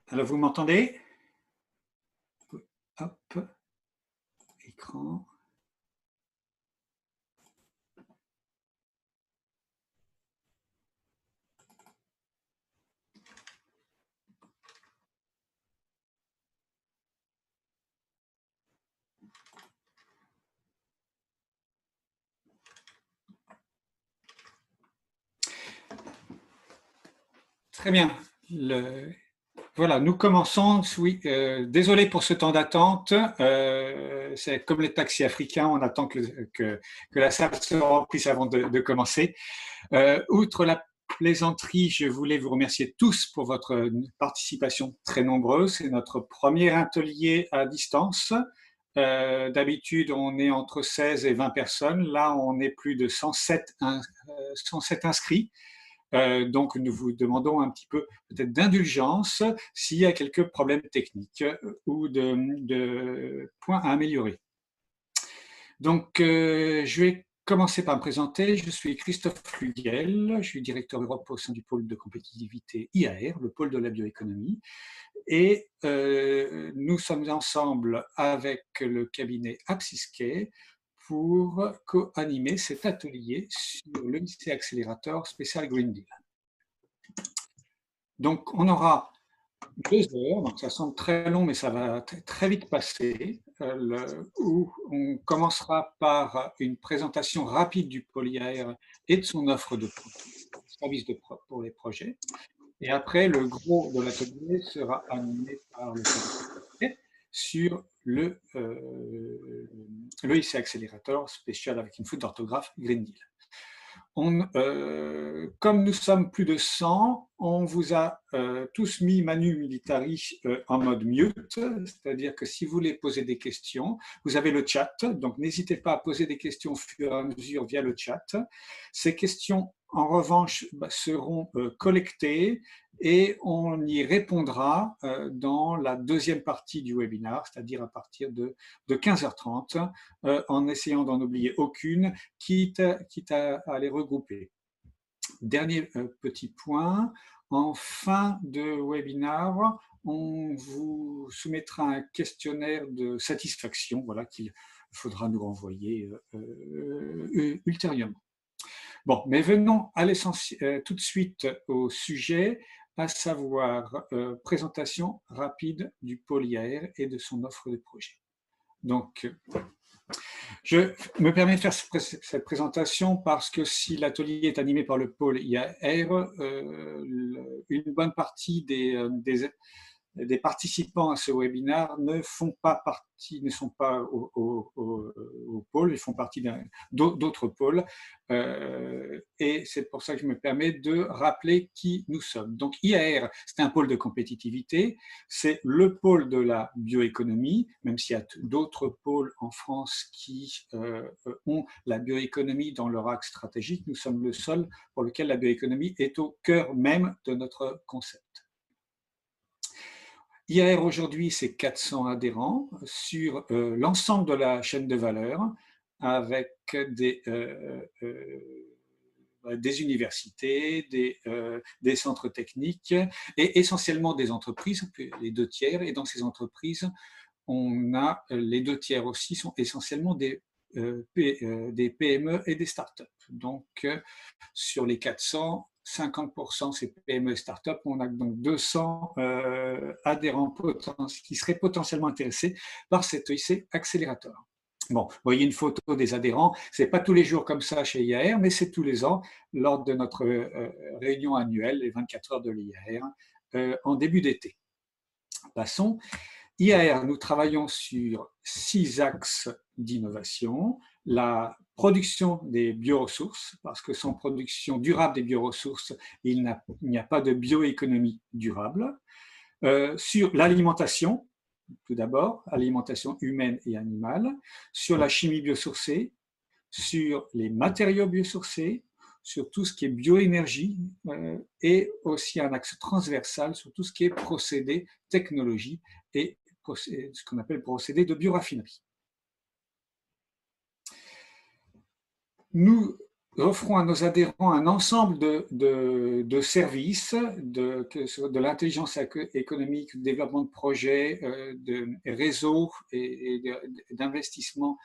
Alors, vous m'entendez? Hop, écran. Très bien. Voilà, nous commençons. Oui, désolé pour ce temps d'attente. C'est comme les taxis africains, on attend que la salle se remplisse avant de commencer. Outre la plaisanterie, je voulais vous remercier tous pour votre participation très nombreuse. C'est notre premier atelier à distance. D'habitude, on est entre 16 et 20 personnes. Là, on est plus de 107 inscrits. Donc, nous vous demandons un petit peu peut-être d'indulgence s'il y a quelques problèmes techniques ou de points à améliorer. Donc, je vais commencer par me présenter. Je suis Christophe Fluguel, je suis directeur Europe au sein du pôle de compétitivité IAR, le pôle de la bioéconomie. Et nous sommes ensemble avec le cabinet Apsisquet pour co-animer cet atelier sur le lycée accélérateur spécial Green Deal. Donc, on aura 2 heures, donc ça semble très long, mais ça va très vite passer, où on commencera par une présentation rapide du pôle IAR et de son offre de services pour les projets. Et après, le gros de l'atelier sera animé par le cabinet sur le lycée accélérateur spécial avec une faute d'orthographe Green Deal. Comme nous sommes plus de 100, on vous a tous mis Manu Militari en mode mute, c'est-à-dire que si vous voulez poser des questions, vous avez le chat, donc n'hésitez pas à poser des questions au fur et à mesure via le chat. Ces questions, en revanche, seront collectées et on y répondra dans la deuxième partie du webinaire, c'est-à-dire à partir de 15h30, en essayant d'en oublier aucune, quitte à les regrouper. Dernier petit point, en fin de webinaire, on vous soumettra un questionnaire de satisfaction, voilà, qu'il faudra nous renvoyer ultérieurement. Bon, mais venons à l'essentiel, tout de suite au sujet, à savoir présentation rapide du pôle IAR et de son offre de projet. Donc, je me permets de faire cette présentation parce que si l'atelier est animé par le pôle IAR, une bonne partie des participants à ce webinaire ne sont pas au pôle, ils font partie d'autres pôles. Et c'est pour ça que je me permets de rappeler qui nous sommes. Donc IAR, c'est un pôle de compétitivité, c'est le pôle de la bioéconomie, même s'il y a d'autres pôles en France qui ont la bioéconomie dans leur axe stratégique. Nous sommes le seul pour lequel la bioéconomie est au cœur même de notre concept. IAR aujourd'hui, c'est 400 adhérents sur l'ensemble de la chaîne de valeur avec des universités, des centres techniques et essentiellement des entreprises, les 2 tiers. Et dans ces entreprises, on a les 2 tiers aussi sont essentiellement des PME et des startups. Donc, sur les 400, 50% c'est PME et startups. On a donc 200 adhérents qui seraient potentiellement intéressés par cet lycée accélérateur. Bon, vous voyez une photo des adhérents. C'est pas tous les jours comme ça chez IAR, mais c'est tous les ans lors de notre réunion annuelle, les 24 heures de l'IAR, en début d'été. Passons. IAR, nous travaillons sur 6 axes d'innovation. La production des bioressources, parce que sans production durable des bioressources, il n'y a pas de bioéconomie durable. Sur l'alimentation, tout d'abord, alimentation humaine et animale. Sur la chimie biosourcée, sur les matériaux biosourcés, sur tout ce qui est bioénergie et aussi un axe transversal sur tout ce qui est procédé, technologie et ce qu'on appelle procédé de bioraffinerie. Nous offrons à nos adhérents un ensemble de services, de l'intelligence économique, du développement de projets, de réseaux et d'investissement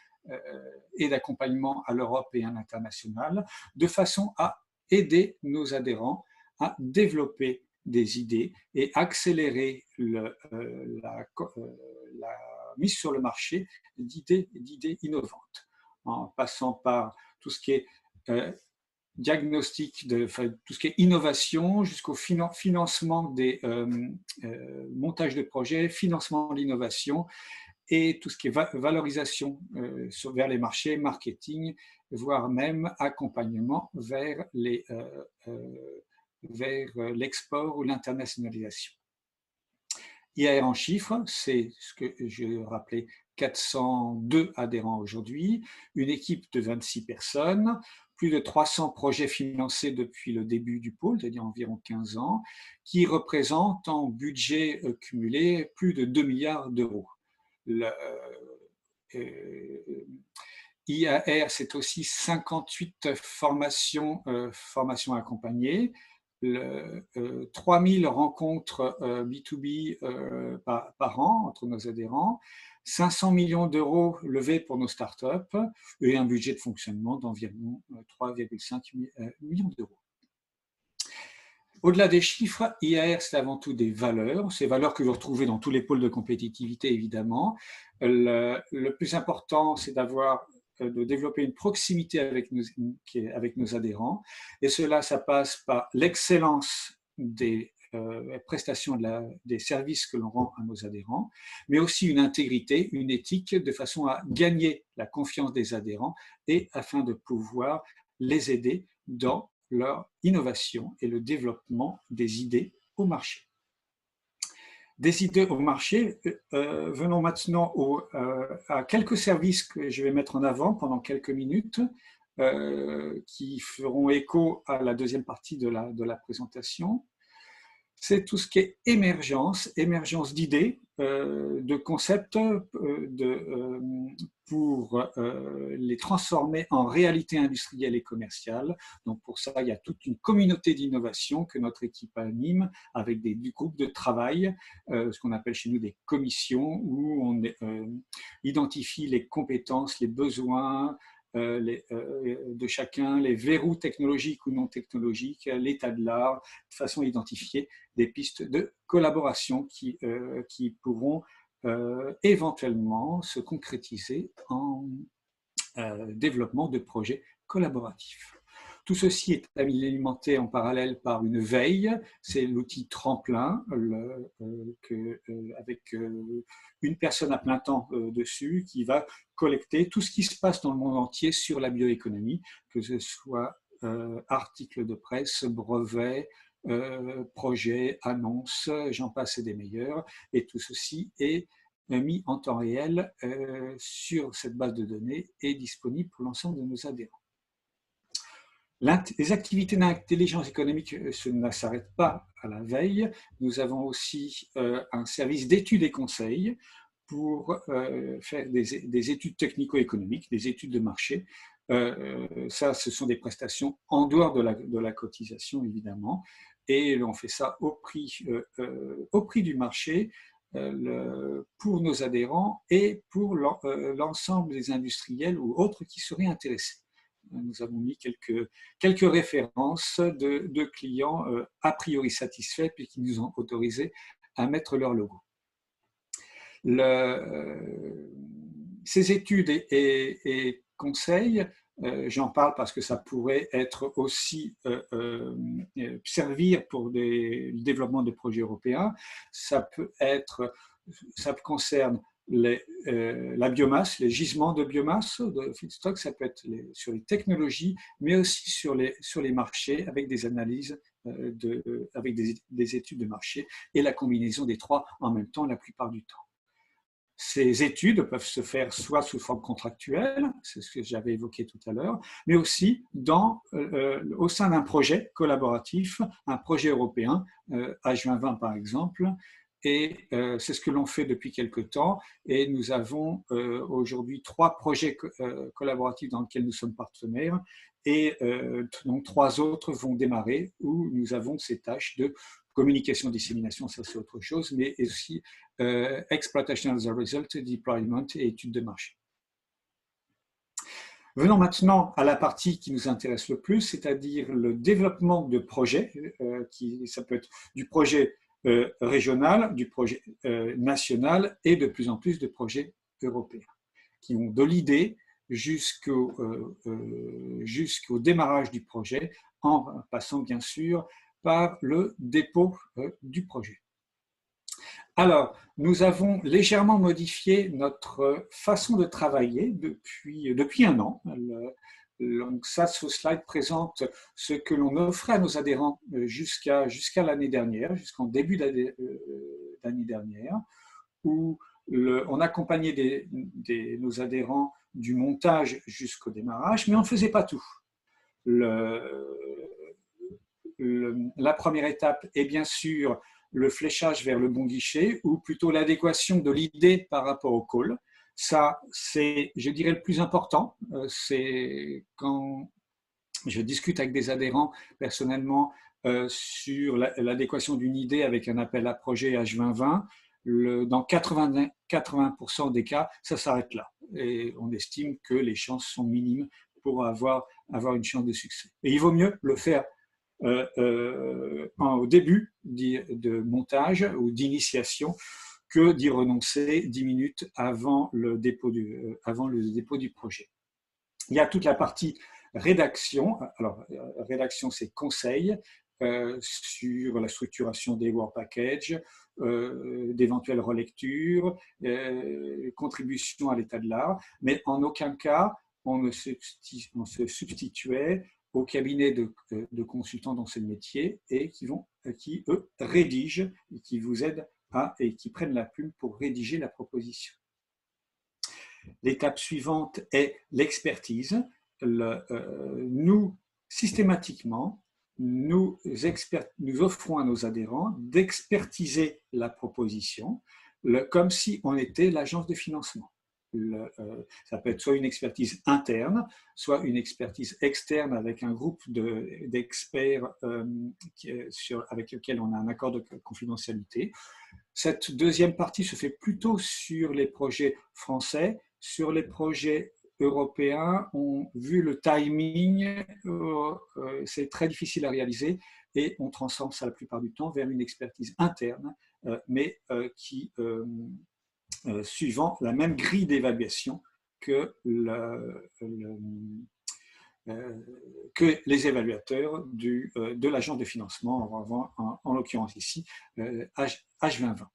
et d'accompagnement à l'Europe et à l'international, de façon à aider nos adhérents à développer des idées et accélérer la mise sur le marché d'idées innovantes, en passant par tout ce qui est diagnostic, tout ce qui est innovation, jusqu'au financement des montages de projets, financement de l'innovation et tout ce qui est valorisation vers les marchés, marketing, voire même accompagnement vers l'export ou l'internationalisation. IAR en chiffres, c'est ce que je rappelais, 402 adhérents aujourd'hui, une équipe de 26 personnes, plus de 300 projets financés depuis le début du pôle, c'est-à-dire environ 15 ans, qui représentent en budget cumulé plus de 2 milliards d'euros. IAR, c'est aussi 58 formations accompagnées, 3000 rencontres B2B par an entre nos adhérents, 500 millions d'euros levés pour nos startups et un budget de fonctionnement d'environ 3,5 millions d'euros. Au-delà des chiffres, IAR, c'est avant tout des valeurs, ces valeurs que vous retrouvez dans tous les pôles de compétitivité, évidemment. Le plus important, c'est de développer une proximité avec nos adhérents. Et cela, ça passe par l'excellence des prestations des services que l'on rend à nos adhérents, mais aussi une intégrité, une éthique, de façon à gagner la confiance des adhérents et afin de pouvoir les aider dans leur innovation et le développement des idées au marché. Des idées au marché, venons maintenant à quelques services que je vais mettre en avant pendant quelques minutes, qui feront écho à la deuxième partie de la présentation. C'est tout ce qui est émergence d'idées, de concepts, pour les transformer en réalité industrielle et commerciale. Donc pour ça, il y a toute une communauté d'innovation que notre équipe anime avec des groupes de travail, ce qu'on appelle chez nous des commissions, où on identifie les compétences, les besoins, de chacun, les verrous technologiques ou non technologiques, l'état de l'art, de façon à identifier des pistes de collaboration qui pourront éventuellement se concrétiser en développement de projets collaboratifs. Tout ceci est alimenté en parallèle par une veille, c'est l'outil Tremplin, avec une personne à plein temps dessus qui va collecter tout ce qui se passe dans le monde entier sur la bioéconomie, que ce soit articles de presse, brevets, projets, annonces, j'en passe et des meilleurs, et tout ceci est mis en temps réel sur cette base de données et disponible pour l'ensemble de nos adhérents. Les activités d'intelligence économique ne s'arrêtent pas à la veille. Nous avons aussi un service d'études et conseils pour faire des études technico-économiques, des études de marché. Ça, ce sont des prestations en dehors de la cotisation, évidemment. Et on fait ça au prix du marché pour nos adhérents et pour l'ensemble des industriels ou autres qui seraient intéressés. Nous avons mis quelques références de clients a priori satisfaits puis qui nous ont autorisé à mettre leur logo. Ces études et conseils, j'en parle parce que ça pourrait être aussi servir pour le développement de projets européens. Ça concerne la biomasse, les gisements de biomasse, de feedstock, ça peut être sur les technologies, mais aussi sur les marchés avec des analyses, avec des études de marché et la combinaison des trois en même temps la plupart du temps. Ces études peuvent se faire soit sous forme contractuelle, c'est ce que j'avais évoqué tout à l'heure, mais aussi au sein d'un projet collaboratif, un projet européen, H2020 par exemple, et c'est ce que l'on fait depuis quelque temps. Et nous avons aujourd'hui 3 projets collaboratifs dans lesquels nous sommes partenaires, et donc 3 autres vont démarrer où nous avons ces tâches de communication, dissémination, ça c'est autre chose, mais aussi exploitation as a result, deployment et études de marché. Venons maintenant à la partie qui nous intéresse le plus, c'est-à-dire le développement de projets, ça peut être du projet régional, du projet national et de plus en plus de projets européens, qui ont de l'idée jusqu'au démarrage du projet, en passant bien sûr par le dépôt du projet. Alors, nous avons légèrement modifié notre façon de travailler depuis un an. Donc ça, ce slide présente ce que l'on offrait à nos adhérents jusqu'à l'année dernière, jusqu'en début d'année dernière, où on accompagnait nos adhérents du montage jusqu'au démarrage, mais on ne faisait pas tout. La première étape est bien sûr le fléchage vers le bon guichet, ou plutôt l'adéquation de l'idée par rapport au call. Ça, c'est, je dirais, le plus important. C'est quand je discute avec des adhérents personnellement sur l'adéquation d'une idée avec un appel à projet H2020. Dans 80% des cas, ça s'arrête là. Et on estime que les chances sont minimes pour avoir une chance de succès. Et il vaut mieux le faire au début de montage ou d'initiation que d'y renoncer 10 minutes avant le dépôt du projet. Il y a toute la partie rédaction. Alors, rédaction, c'est conseil sur la structuration des Work Packages, d'éventuelles relectures, contribution à l'état de l'art, mais en aucun cas on se substituait au cabinet de consultants dans ce métier et qui eux rédigent et qui vous aident et qui prennent la plume pour rédiger la proposition. L'étape suivante est l'expertise. Nous, systématiquement, nous offrons à nos adhérents d'expertiser la proposition comme si on était l'agence de financement. Ça peut être soit une expertise interne, soit une expertise externe avec un groupe d'experts avec lesquels on a un accord de confidentialité. Cette deuxième partie se fait plutôt sur les projets français. Sur les projets européens, vu le timing, c'est très difficile à réaliser et on transforme ça la plupart du temps vers une expertise interne, mais qui suivant la même grille d'évaluation que les évaluateurs de l'agence de financement, en l'occurrence ici, H2020.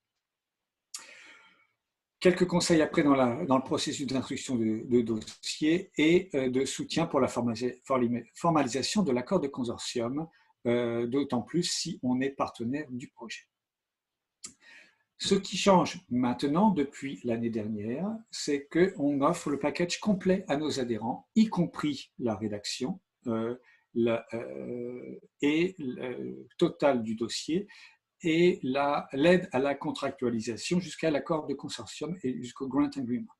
Quelques conseils après dans le processus d'instruction de dossier et de soutien pour la formalisation de l'accord de consortium, d'autant plus si on est partenaire du projet. Ce qui change maintenant, depuis l'année dernière, c'est qu'on offre le package complet à nos adhérents, y compris la rédaction et le total du dossier, et l'aide à la contractualisation jusqu'à l'accord de consortium et jusqu'au grant agreement.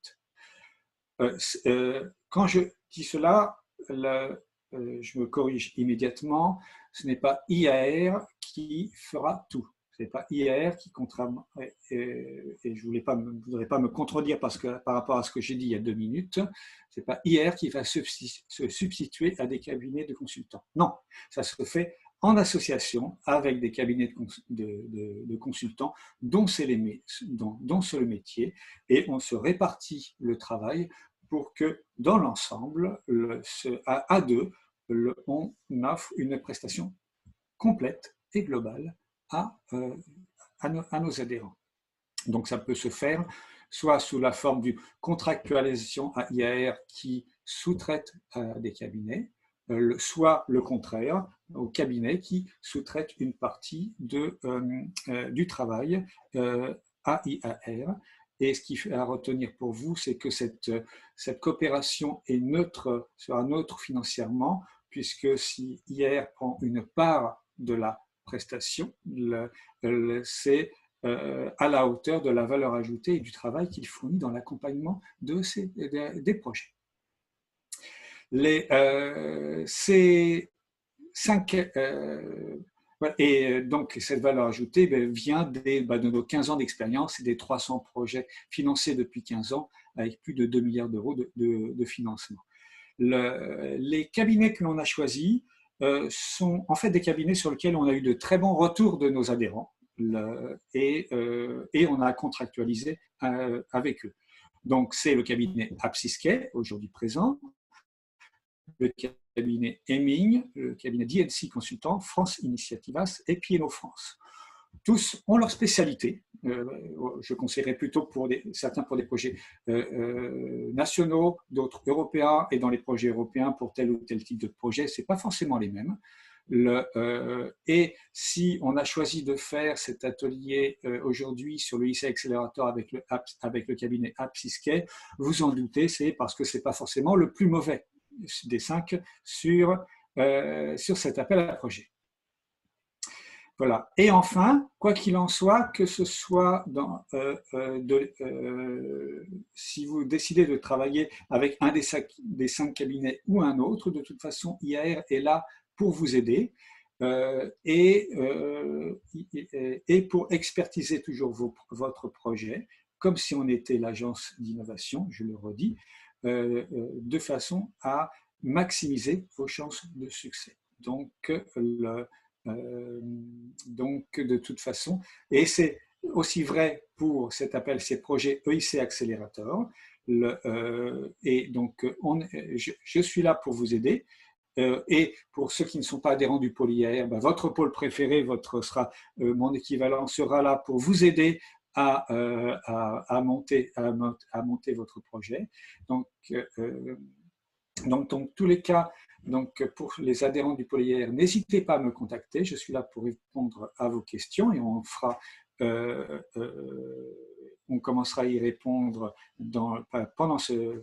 Quand je dis cela, je me corrige immédiatement, ce n'est pas IAR qui fera tout. Ce n'est pas IAR qui, contrairement, et je ne voudrais pas me contredire par rapport à ce que j'ai dit il y a 2 minutes, ce n'est pas IAR qui va se substituer à des cabinets de consultants. Non, ça se fait en association avec des cabinets de consultants dont c'est le métier, et on se répartit le travail pour que dans l'ensemble, à deux, on offre une prestation complète et globale à nos adhérents. Donc ça peut se faire soit sous la forme d'une contractualisation à IAR qui sous-traite à des cabinets, soit le contraire, au cabinet qui sous-traite une partie du travail à IAR. Et ce qu'il faut à retenir pour vous, c'est que cette coopération sera neutre financièrement, puisque si IAR prend une part de la prestation, c'est à la hauteur de la valeur ajoutée et du travail qu'il fournit dans l'accompagnement des projets. Ces 5 et donc, cette valeur ajoutée vient de nos 15 ans d'expérience et des 300 projets financés depuis 15 ans avec plus de 2 milliards d'euros de financement. Les cabinets que l'on a choisis sont en fait des cabinets sur lesquels on a eu de très bons retours de nos adhérents et on a contractualisé avec eux. Donc, c'est le cabinet Apsisquet, aujourd'hui présent, le cabinet Hemming, le cabinet DNC Consultant, France Initiativas et P&O France. Tous ont leur spécialité. Je conseillerais plutôt certains pour des projets nationaux, d'autres européens, et dans les projets européens pour tel ou tel type de projet, ce n'est pas forcément les mêmes. Et si on a choisi de faire cet atelier aujourd'hui sur le ICA Accelerator avec le cabinet Apsisquet, vous en doutez, c'est parce que ce n'est pas forcément le plus mauvais des 5 sur cet appel à projet. Voilà. Et enfin, quoi qu'il en soit, que ce soit si vous décidez de travailler avec un des 5 cabinets ou un autre, de toute façon, IAR est là pour vous aider et pour expertiser toujours votre projet, comme si on était l'agence d'innovation, je le redis, de façon à maximiser vos chances de succès. Donc, de toute façon, et c'est aussi vrai pour ces projets EIC Accelerator. Et donc, je suis là pour vous aider. Et pour ceux qui ne sont pas adhérents du pôle IAR, votre pôle préféré, mon équivalent sera là pour vous aider à monter votre projet. Donc, dans tous les cas, donc pour les adhérents du pôle IAR, n'hésitez pas à me contacter. Je suis là pour répondre à vos questions et on commencera à y répondre pendant ce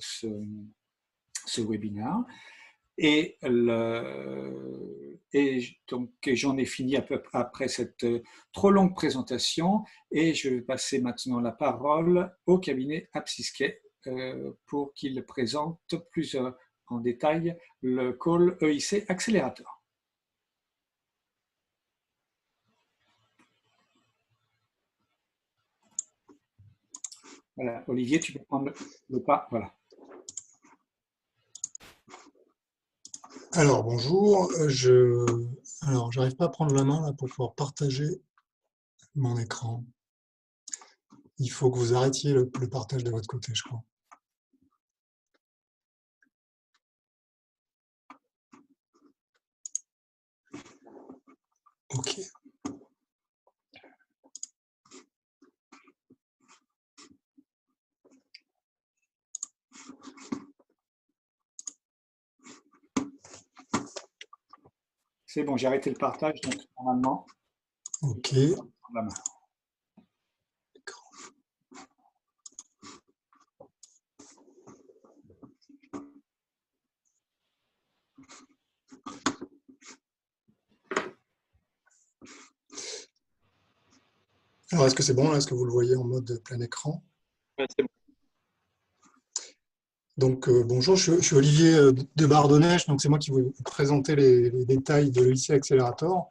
webinaire. Et donc, j'en ai fini après cette trop longue présentation et je vais passer maintenant la parole au cabinet Apsisquet pour qu'il présente plus en détail le call EIC Accelerator. Voilà, Olivier, tu peux prendre le pas. Voilà. Alors, bonjour. Alors, j'arrive pas à prendre la main là, pour pouvoir partager mon écran. Il faut que vous arrêtiez le partage de votre côté, je crois. OK. C'est bon, j'ai arrêté le partage, donc normalement. OK. La main. Alors, est-ce que c'est bon là? Est-ce que vous le voyez en mode plein écran? Ouais, c'est bon. Donc, bonjour, je suis Olivier de Bardonnèche, donc c'est moi qui vais vous présenter les détails de l'EIC Accelerator.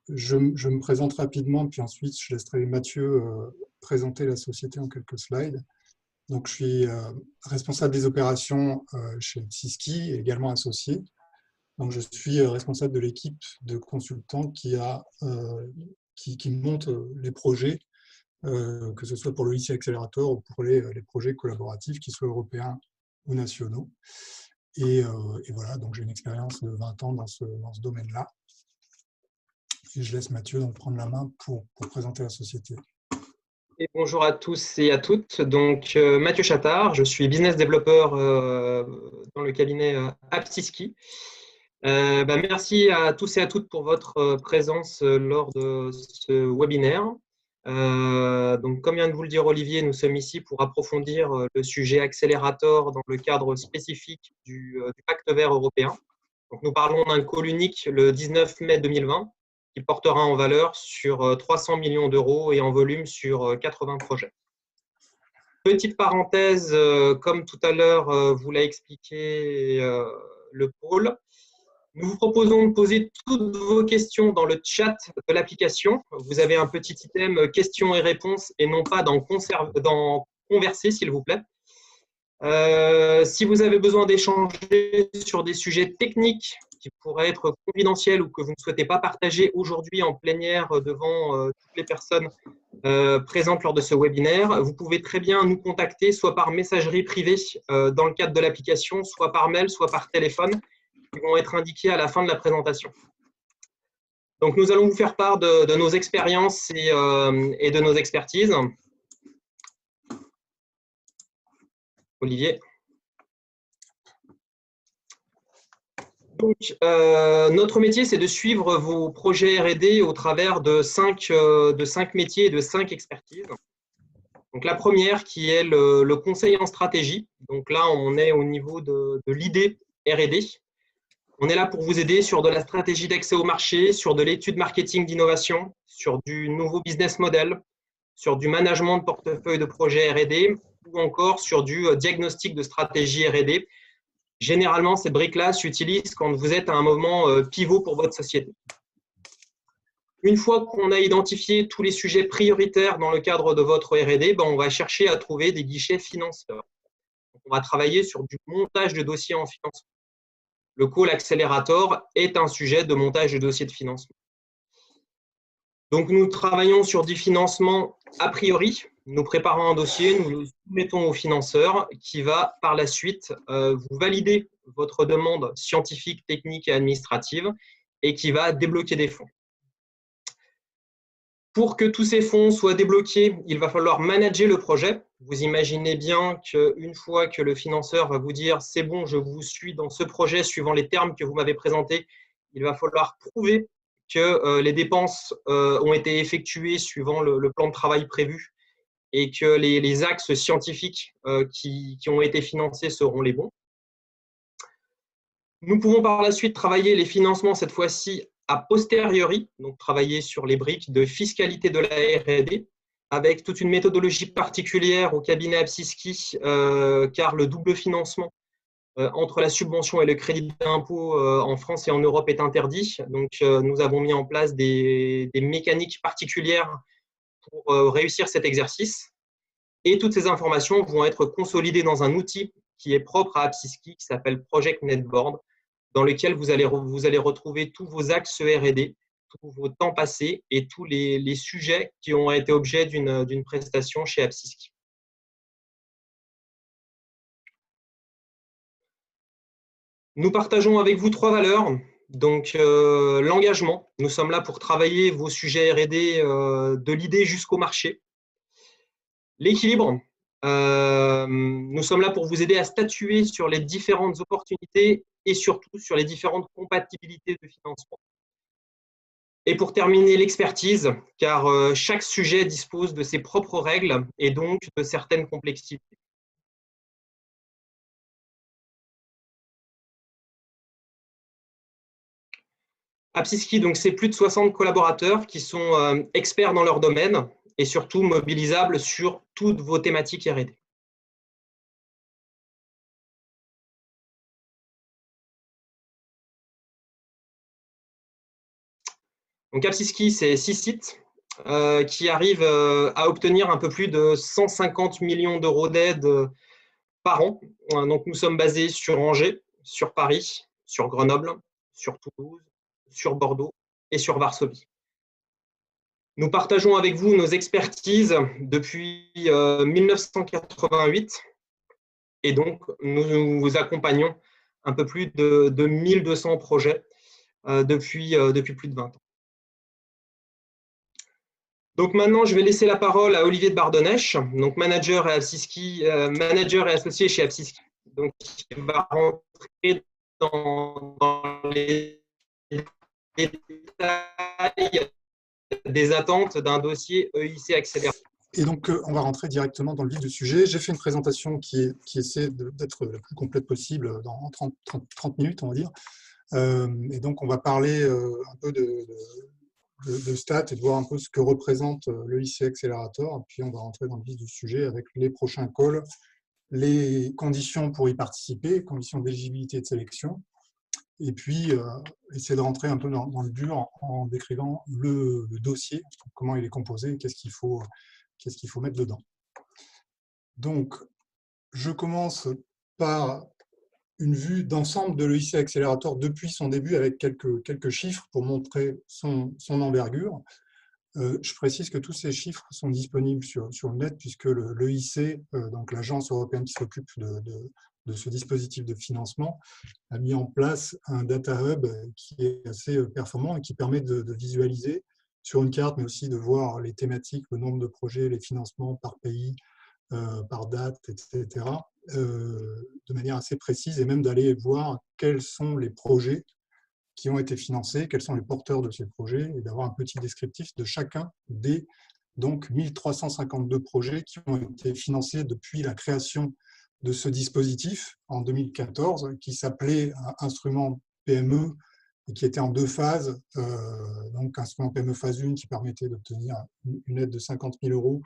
Je me présente rapidement, puis ensuite je laisserai Mathieu présenter la société en quelques slides. Donc, je suis responsable des opérations chez Apsiski, également associé. Donc, je suis responsable de l'équipe de consultants qui monte les projets, que ce soit pour le l'EIC Accelerator ou pour les projets collaboratifs, qu'ils soient européens ou nationaux. Et voilà, donc j'ai une expérience de 20 ans dans ce domaine-là. Et je laisse Mathieu donc prendre la main pour présenter la société. Et bonjour à tous et à toutes. Donc, Mathieu Chattard, je suis business developer dans le cabinet Apsiski. Merci à tous et à toutes pour votre présence lors de ce webinaire. Donc, comme vient de vous le dire Olivier, nous sommes ici pour approfondir le sujet Accelerator dans le cadre spécifique du Pacte vert européen. Donc, nous parlons d'un call unique le 19 mai 2020 qui portera en valeur sur 300 millions d'euros et en volume sur 80 projets. Petite parenthèse, comme tout à l'heure vous l'a expliqué le pôle, nous vous proposons de poser toutes vos questions dans le chat de l'application. Vous avez un petit item questions et réponses et non pas dans converser, s'il vous plaît. Si vous avez besoin d'échanger sur des sujets techniques qui pourraient être confidentiels ou que vous ne souhaitez pas partager aujourd'hui en plénière devant toutes les personnes présentes lors de ce webinaire, vous pouvez très bien nous contacter soit par messagerie privée dans le cadre de l'application, soit par mail, soit par téléphone, qui vont être indiqués à la fin de la présentation. Donc, nous allons vous faire part de nos expériences et de nos expertises. Olivier. Donc, notre métier, c'est de suivre vos projets R&D au travers de cinq métiers et de 5 expertises. Donc, la première qui est le conseil en stratégie. Donc là, on est au niveau de l'idée R&D. On est là pour vous aider sur de la stratégie d'accès au marché, sur de l'étude marketing d'innovation, sur du nouveau business model, sur du management de portefeuille de projets R&D ou encore sur du diagnostic de stratégie R&D. Généralement, cette brique-là s'utilise quand vous êtes à un moment pivot pour votre société. Une fois qu'on a identifié tous les sujets prioritaires dans le cadre de votre R&D, on va chercher à trouver des guichets financeurs. On va travailler sur du montage de dossiers en financement. Le Call Accelerator est un sujet de montage de dossiers de financement. Donc, nous travaillons sur du financement a priori. Nous préparons un dossier, nous le soumettons au financeur qui va par la suite vous valider votre demande scientifique, technique et administrative et qui va débloquer des fonds. Pour que tous ces fonds soient débloqués, il va falloir manager le projet. Vous imaginez bien qu'une fois que le financeur va vous dire « c'est bon, je vous suis dans ce projet suivant les termes que vous m'avez présentés », il va falloir prouver que les dépenses ont été effectuées suivant le plan de travail prévu et que les axes scientifiques qui ont été financés seront les bons. Nous pouvons par la suite travailler les financements cette fois-ci a posteriori, donc travailler sur les briques de fiscalité de la R&D avec toute une méthodologie particulière au cabinet Apsiski car le double financement entre la subvention et le crédit d'impôt en France et en Europe est interdit. Donc, nous avons mis en place des mécaniques particulières pour réussir cet exercice. Et toutes ces informations vont être consolidées dans un outil qui est propre à Apsiski, qui s'appelle Project Netboard, dans lequel vous allez retrouver tous vos axes R&D, tous vos temps passés et tous les sujets qui ont été objet d'une prestation chez Apsiski. Nous partageons avec vous 3 valeurs. Donc, l'engagement. Nous sommes là pour travailler vos sujets R&D de l'idée jusqu'au marché. L'équilibre. Nous sommes là pour vous aider à statuer sur les différentes opportunités et surtout sur les différentes compatibilités de financement. Et pour terminer, l'expertise, car chaque sujet dispose de ses propres règles et donc de certaines complexités. Apsiski, donc, c'est plus de 60 collaborateurs qui sont experts dans leur domaine et surtout mobilisables sur toutes vos thématiques R&D. Donc, Apsiski, c'est 6 sites qui arrivent à obtenir un peu plus de 150 millions d'euros d'aide par an. Donc, nous sommes basés sur Angers, sur Paris, sur Grenoble, sur Toulouse, sur Bordeaux et sur Varsovie. Nous partageons avec vous nos expertises depuis 1988 et donc nous vous accompagnons un peu plus de 1200 projets depuis plus de 20 ans. Donc maintenant, je vais laisser la parole à Olivier de Bardonnèche, donc manager et associé chez Apsiski. Donc, il va rentrer dans les détails des attentes d'un dossier EIC accéléré. Et donc, on va rentrer directement dans le vif du sujet. J'ai fait une présentation qui essaie d'être la plus complète possible dans 30 minutes, on va dire. Et donc, on va parler un peu de stats et de voir un peu ce que représente le IC Accelerator. Puis on va rentrer dans le vif du sujet avec les prochains calls, les conditions pour y participer, conditions d'éligibilité et de sélection, et puis essayer de rentrer un peu dans le dur en décrivant le dossier, comment il est composé, qu'est-ce qu'il faut mettre dedans. Donc, je commence par une vue d'ensemble de l'EIC Accelerator depuis son début avec quelques chiffres pour montrer son envergure. Je précise que tous ces chiffres sont disponibles sur le net puisque l'EIC, donc l'agence européenne qui s'occupe de ce dispositif de financement, a mis en place un data hub qui est assez performant et qui permet de visualiser sur une carte, mais aussi de voir les thématiques, le nombre de projets, les financements par pays, par date, etc., de manière assez précise, et même d'aller voir quels sont les projets qui ont été financés, quels sont les porteurs de ces projets, et d'avoir un petit descriptif de chacun des donc 1352 projets qui ont été financés depuis la création de ce dispositif en 2014, qui s'appelait instrument PME et qui était en 2 phases. Donc, instrument PME phase 1 qui permettait d'obtenir une aide de 50 000 €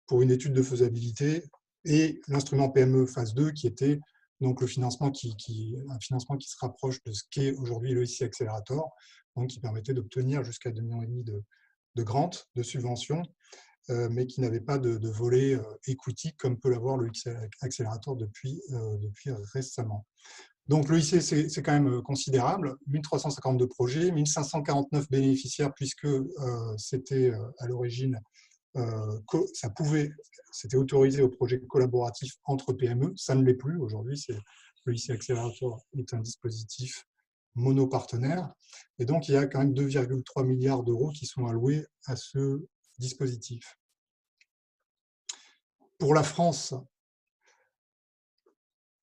pour une étude de faisabilité, et l'instrument PME phase 2 qui était donc le financement un financement qui se rapproche de ce qu'est aujourd'hui l'EIC Accelerator, donc qui permettait d'obtenir jusqu'à 2,5 millions de grants, de subventions, mais qui n'avait pas de volet equity comme peut l'avoir l'EIC Accelerator depuis récemment. Donc l'EIC, c'est quand même considérable, 1352 projets, 1549 bénéficiaires, puisque c'était à l'origine c'était autorisé aux projets collaboratifs entre PME, ça ne l'est plus aujourd'hui. l'EIC Accelerator est un dispositif monopartenaire, et donc il y a quand même 2,3 milliards d'euros qui sont alloués à ce dispositif. Pour la France,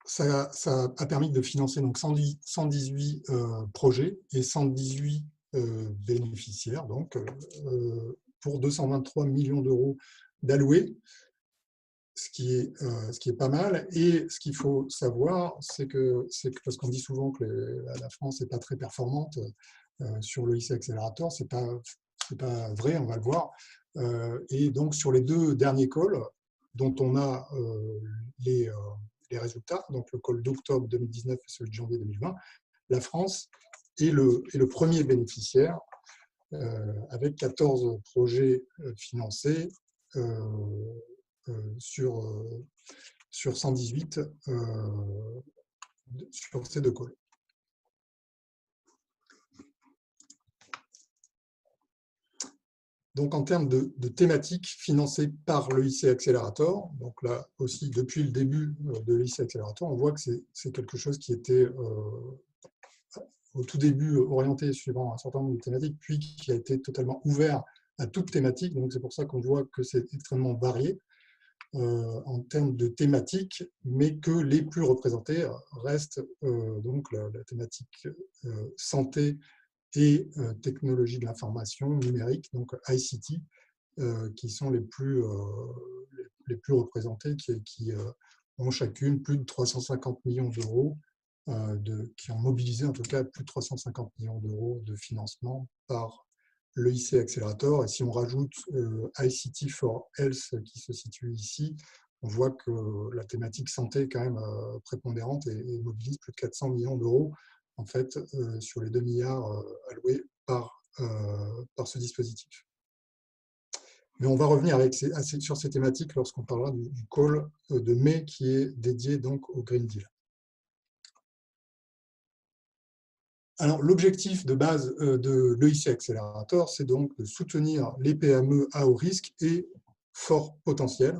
ça a permis de financer donc 118 projets et 118 bénéficiaires, donc pour 223 millions d'euros d'alloués, ce qui est pas mal. Et ce qu'il faut savoir, c'est que parce qu'on dit souvent que la France n'est pas très performante sur l'EIC Accelerator, c'est pas vrai, on va le voir. Et donc sur les 2 derniers calls, dont on a les résultats, donc le call d'octobre 2019 et celui de janvier 2020, la France est le premier bénéficiaire, avec 14 projets financés sur 118 sur ces 2 calls. Donc en termes de thématiques financées par l'EIC Accelerator, donc là aussi depuis le début de l'EIC Accelerator, on voit que c'est quelque chose qui était au tout début orienté suivant un certain nombre de thématiques, puis qui a été totalement ouvert à toute thématique. Donc c'est pour ça qu'on voit que c'est extrêmement varié en termes de thématiques, mais que les plus représentées restent donc la thématique santé et technologie de l'information numérique, donc ICT, qui sont les plus représentées, qui ont chacune plus de 350 millions d'euros, qui ont mobilisé en tout cas plus de 350 millions d'euros de financement par l'EIC Accelerator. Et si on rajoute ICT for Health qui se situe ici, on voit que la thématique santé est quand même prépondérante et mobilise plus de 400 millions d'euros en fait, sur les 2 milliards alloués par ce dispositif. Mais on va revenir sur ces thématiques lorsqu'on parlera du call de mai qui est dédié donc au Green Deal. Alors, l'objectif de base de l'EIC Accelerator, c'est donc de soutenir les PME à haut risque et fort potentiel.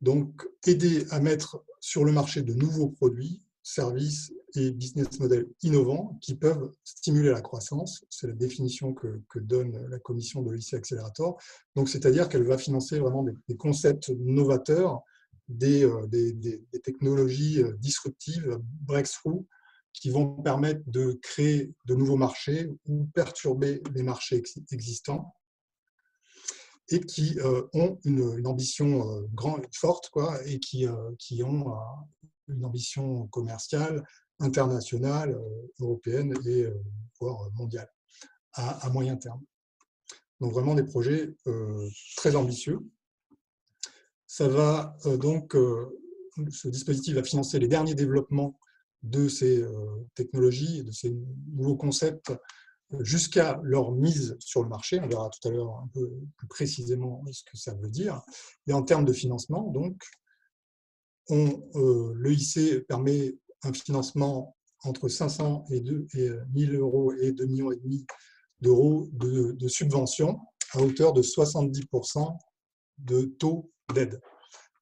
Donc, aider à mettre sur le marché de nouveaux produits, services et business models innovants qui peuvent stimuler la croissance. C'est la définition que donne la commission de l'EIC Accelerator. Donc, c'est-à-dire qu'elle va financer vraiment des concepts novateurs, des technologies disruptives, breakthrough, qui vont permettre de créer de nouveaux marchés ou perturber les marchés existants, et qui ont une ambition forte, quoi, et qui ont une ambition commerciale, internationale, européenne et voire mondiale. à moyen terme. Donc vraiment des projets très ambitieux. Ça va ce dispositif va financer les derniers développements de ces technologies, de ces nouveaux concepts, jusqu'à leur mise sur le marché. On verra tout à l'heure un peu plus précisément ce que ça veut dire. Et en termes de financement, donc, l'EIC permet un financement entre 500 et 1000 euros et 2,5 millions d'euros de subventions à hauteur de 70% de taux d'aide.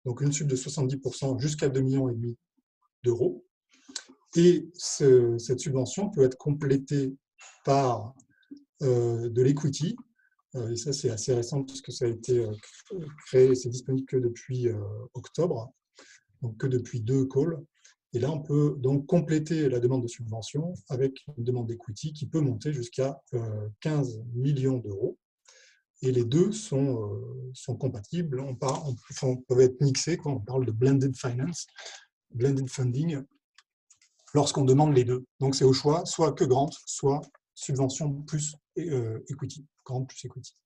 Donc une sub de 70% jusqu'à 2,5 millions d'euros. Et cette subvention peut être complétée par de l'equity. Et ça, c'est assez récent puisque ça a été créé, c'est disponible que depuis octobre, donc que depuis 2 calls. Et là, on peut donc compléter la demande de subvention avec une demande d'equity qui peut monter jusqu'à 15 millions d'euros. Et les deux sont compatibles, peuvent être mixés quand on parle de blended finance, blended funding, lorsqu'on demande les deux. Donc c'est au choix, soit que grant, soit subvention plus equity, grant plus equity.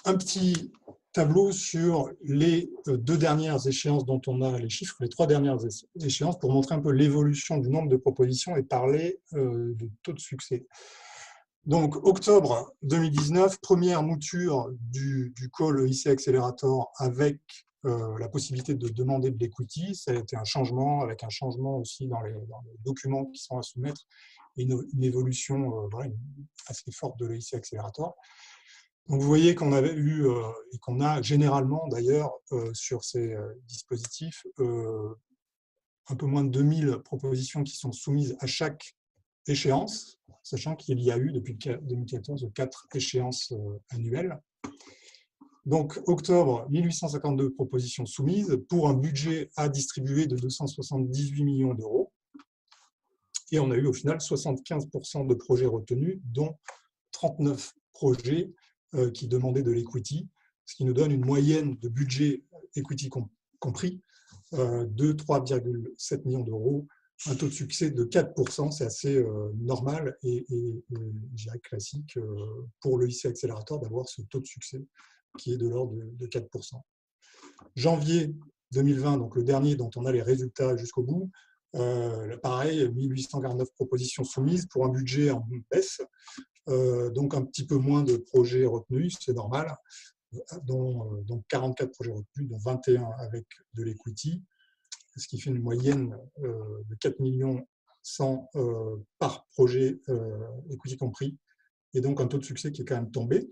Un petit tableau sur les 2 dernières échéances dont on a les chiffres, les 3 dernières échéances, pour montrer un peu l'évolution du nombre de propositions et parler de taux de succès. Donc, octobre 2019, première mouture du call EIC Accelerator avec la possibilité de demander de l'equity. Ça a été un changement, avec un changement aussi dans les documents qui sont à soumettre, et une évolution assez forte de l'EIC Accelerator. Donc, vous voyez qu'on avait eu, et qu'on a généralement d'ailleurs sur ces dispositifs, un peu moins de 2000 propositions qui sont soumises à chaque échéance, sachant qu'il y a eu depuis 2014 4 échéances annuelles. Donc, octobre, 1852 propositions soumises pour un budget à distribuer de 278 millions d'euros. Et on a eu au final 75% de projets retenus, dont 39 projets qui demandaient de l'equity, ce qui nous donne une moyenne de budget equity compris de 3,7 millions d'euros, un taux de succès de 4%, c'est assez normal et je dirais classique pour le l'EIC Accelerator d'avoir ce taux de succès qui est de l'ordre de 4%. Janvier 2020, donc le dernier dont on a les résultats jusqu'au bout, pareil, 1849 propositions soumises pour un budget en baisse, donc un petit peu moins de projets retenus, c'est normal, donc 44 projets retenus, dont 21 avec de l'equity, ce qui fait une moyenne de 4 100 000 par projet, equity compris, et donc un taux de succès qui est quand même tombé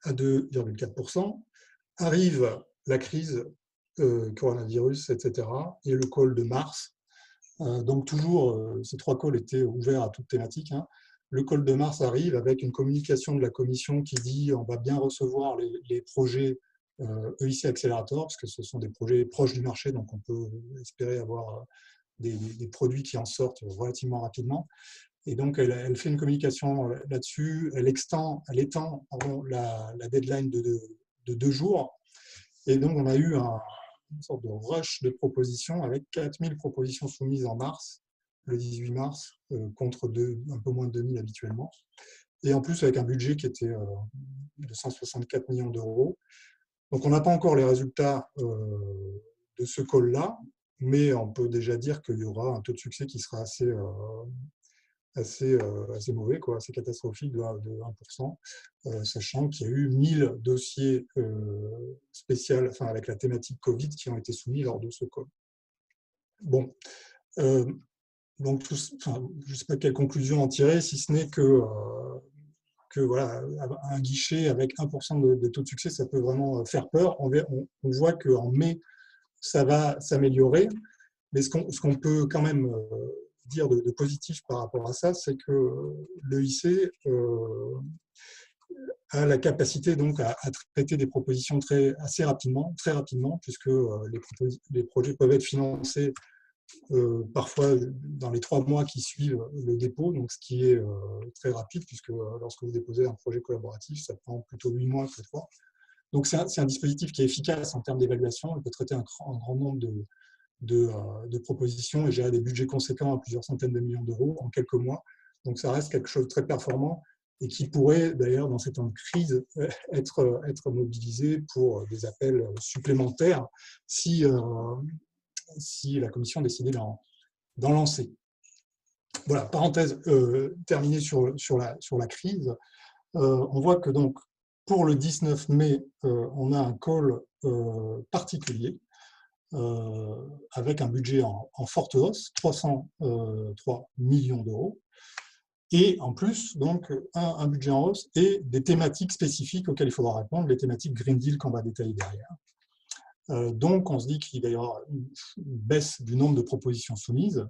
à 2,4%. Arrive la crise coronavirus, etc., et le call de mars. Donc toujours, ces 3 calls étaient ouverts à toute thématique. Le call de mars arrive avec une communication de la commission qui dit on va bien recevoir les projets EIC Accelerator, parce que ce sont des projets proches du marché, donc on peut espérer avoir des produits qui en sortent relativement rapidement. Et donc, elle fait une communication là-dessus, elle étend la deadline de 2 jours. Et donc, on a eu une sorte de rush de propositions avec 4000 propositions soumises en mars, le 18 mars, contre un peu moins de 2000 habituellement. Et en plus, avec un budget qui était de 164 millions d'euros. Donc, on n'a pas encore les résultats de ce call-là, mais on peut déjà dire qu'il y aura un taux de succès qui sera assez mauvais, assez catastrophique de 1%, sachant qu'il y a eu 1000 dossiers spéciaux, avec la thématique Covid, qui ont été soumis lors de ce call. Bon, donc je ne sais pas quelle conclusion en tirer, si ce n'est que voilà, un guichet avec 1% de taux de succès, ça peut vraiment faire peur. On voit qu'en mai, ça va s'améliorer, mais ce qu'on peut quand même dire de positif par rapport à ça, c'est que l'EIC a la capacité donc à traiter des propositions assez rapidement, très rapidement, puisque les projets peuvent être financés parfois dans les 3 mois qui suivent le dépôt, donc ce qui est très rapide, puisque lorsque vous déposez un projet collaboratif, ça prend plutôt 8 mois que 3. Donc c'est un dispositif qui est efficace en termes d'évaluation, il peut traiter un grand nombre de propositions et gérer des budgets conséquents à plusieurs centaines de millions d'euros en quelques mois. Donc ça reste quelque chose de très performant et qui pourrait d'ailleurs dans ces temps de crise être mobilisé pour des appels supplémentaires si la Commission décidait d'en lancer. Voilà, parenthèse terminée sur la crise. On voit que donc pour le 19 mai, on a un call particulier avec un budget en forte hausse, 303 millions d'euros, et en plus donc un budget en hausse et des thématiques spécifiques auxquelles il faudra répondre, les thématiques Green Deal qu'on va détailler derrière. Donc on se dit qu'il va y avoir une baisse du nombre de propositions soumises.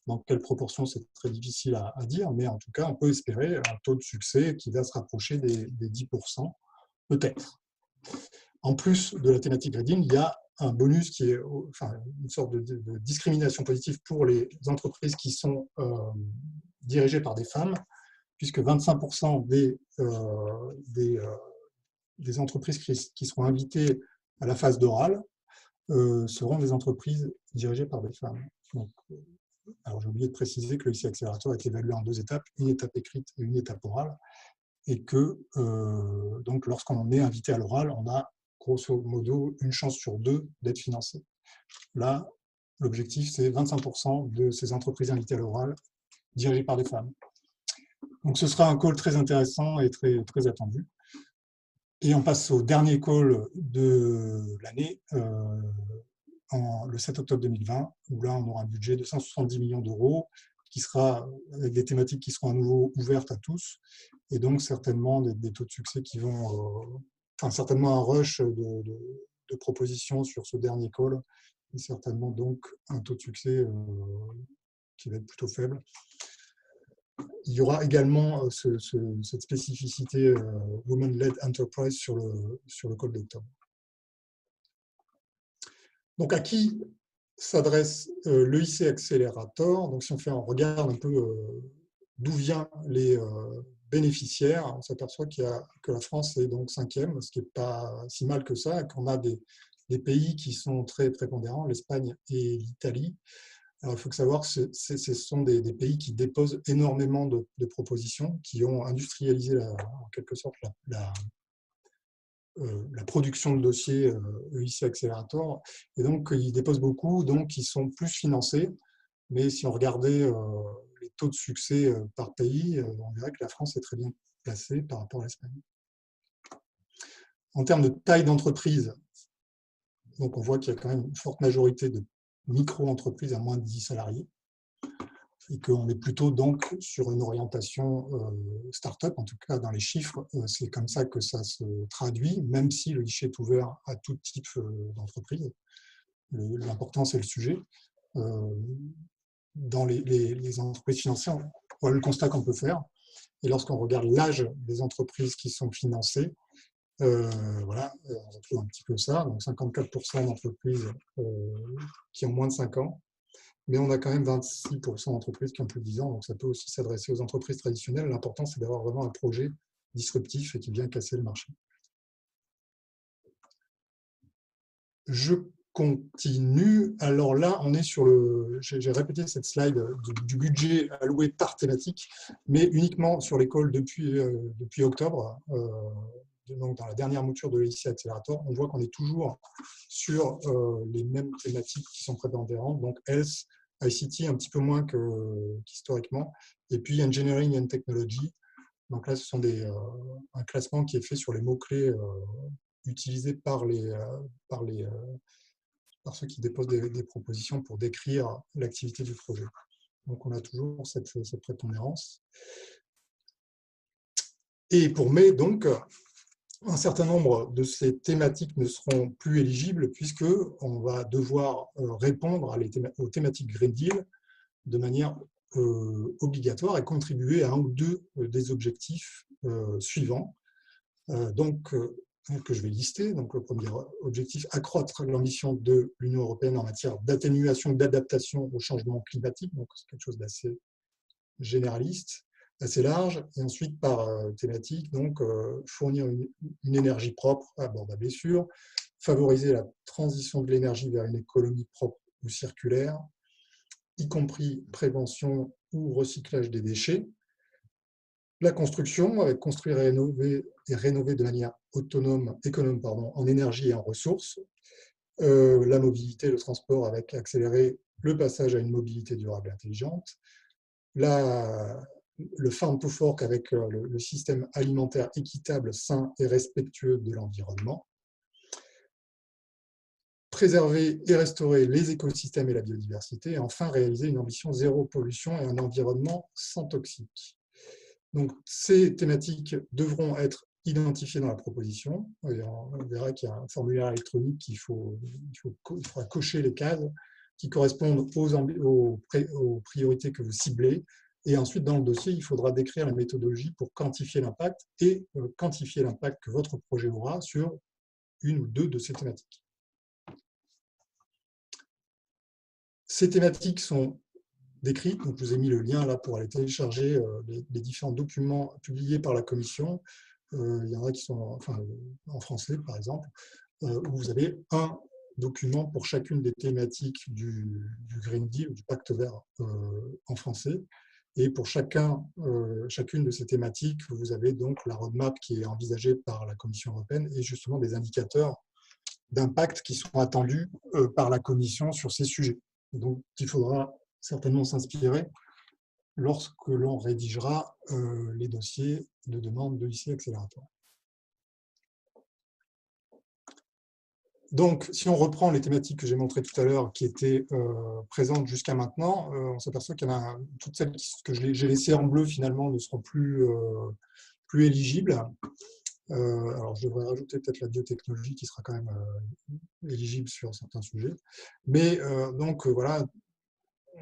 Dans quelle proportion, c'est très difficile à dire, mais en tout cas, on peut espérer un taux de succès qui va se rapprocher des 10%, peut-être. En plus de la thématique Green Deal, il y a un bonus qui est une sorte de discrimination positive pour les entreprises qui sont dirigées par des femmes, puisque 25% des entreprises qui seront invitées à la phase d'oral seront des entreprises dirigées par des femmes. Donc, alors, j'ai oublié de préciser que le IC Accelerator est évalué en 2 étapes, une étape écrite et une étape orale, et que donc, lorsqu'on est invité à l'oral, on a grosso modo une chance sur 2 d'être financé. Là, l'objectif, c'est 25% de ces entreprises invitées à l'oral dirigées par des femmes. Donc, ce sera un call très intéressant et très, très attendu. Et on passe au dernier call de l'année, le 7 octobre 2020, où là, on aura un budget de 170 millions d'euros, qui sera avec des thématiques qui seront à nouveau ouvertes à tous, et donc certainement des taux de succès qui vont... certainement un rush de propositions sur ce dernier call, et certainement donc un taux de succès qui va être plutôt faible. Il y aura également cette spécificité Women-Led Enterprise sur le call d'octobre. Donc, à qui s'adresse l'EIC Accelerator? Donc, si on regarde un peu d'où viennent les bénéficiaires, on s'aperçoit que la France est donc 5e, ce qui n'est pas si mal que ça, et qu'on a des pays qui sont très prépondérants, l'Espagne et l'Italie. Alors, il faut savoir que ce sont des pays qui déposent énormément de propositions, qui ont industrialisé en quelque sorte la production de dossiers EIC Accelerator, et donc ils déposent beaucoup, donc ils sont plus financés. Mais si on regardait les taux de succès par pays, on verrait que la France est très bien placée par rapport à l'Espagne. En termes de taille d'entreprise, donc on voit qu'il y a quand même une forte majorité de micro-entreprises à moins de 10 salariés, et qu'on est plutôt donc sur une orientation start-up, en tout cas dans les chiffres, c'est comme ça que ça se traduit, même si le guichet est ouvert à tout type d'entreprise. L'important, c'est le sujet. Dans les entreprises financières, voilà le constat qu'on peut faire. Et lorsqu'on regarde l'âge des entreprises qui sont financées, voilà, on retrouve un petit peu ça, donc 54% d'entreprises qui ont moins de 5 ans, mais on a quand même 26% d'entreprises qui ont plus de 10 ans, donc ça peut aussi s'adresser aux entreprises traditionnelles. L'important, c'est d'avoir vraiment un projet disruptif et qui vient casser le marché. Je continue. Alors là, on est sur le... J'ai répété cette slide du budget alloué par thématique, mais uniquement sur l'école depuis octobre. Donc dans la dernière mouture de l'EIC Accelerator, on voit qu'on est toujours sur les mêmes thématiques qui sont prépondérantes, donc Health, ICT un petit peu moins qu'historiquement, et puis Engineering and Technology. Donc là, ce sont un classement qui est fait sur les mots-clés utilisés par ceux qui déposent des propositions pour décrire l'activité du projet. Donc on a toujours cette prépondérance. Et pour mai, donc, un certain nombre de ces thématiques ne seront plus éligibles puisqu'on va devoir répondre aux thématiques Green Deal de manière obligatoire et contribuer à un ou deux des objectifs suivants. Que je vais lister. Donc, le premier objectif, accroître l'ambition de l'Union européenne en matière d'atténuation et d'adaptation au changement climatique. Donc, c'est quelque chose d'assez généraliste, assez large. Et ensuite, par thématique, donc, fournir une énergie propre, abordable et sûre, favoriser la transition de l'énergie vers une économie propre ou circulaire, y compris prévention ou recyclage des déchets. La construction, avec construire et rénover de manière économe en énergie et en ressources. La mobilité, le transport, avec accélérer le passage à une mobilité durable et intelligente. Le farm to fork avec le système alimentaire équitable, sain et respectueux de l'environnement. Préserver et restaurer les écosystèmes et la biodiversité. Et enfin, réaliser une ambition zéro pollution et un environnement sans toxiques. Donc, ces thématiques devront être identifiées dans la proposition. On verra qu'il y a un formulaire électronique il faudra cocher les cases qui correspondent aux priorités que vous ciblez. Et ensuite, dans le dossier, il faudra décrire la méthodologie pour quantifier l'impact et quantifier l'impact que votre projet aura sur une ou deux de ces thématiques. Ces thématiques sont décrites, donc je vous ai mis le lien là pour aller télécharger les différents documents publiés par la Commission. Il y en a qui sont en français, par exemple, où vous avez un document pour chacune des thématiques du Green Deal, du Pacte vert en français. Et pour chacune de ces thématiques, vous avez donc la roadmap qui est envisagée par la Commission européenne et justement des indicateurs d'impact qui sont attendus par la Commission sur ces sujets. Donc, il faudra certainement s'inspirer lorsque l'on rédigera les dossiers de demande de l'ICI Accélérateur. Donc, si on reprend les thématiques que j'ai montrées tout à l'heure, qui étaient présentes jusqu'à maintenant, on s'aperçoit qu'il y en a toutes celles que j'ai laissées en bleu, finalement, ne seront plus éligibles. Alors, je devrais rajouter peut-être la biotechnologie qui sera quand même éligible sur certains sujets. Mais donc, voilà,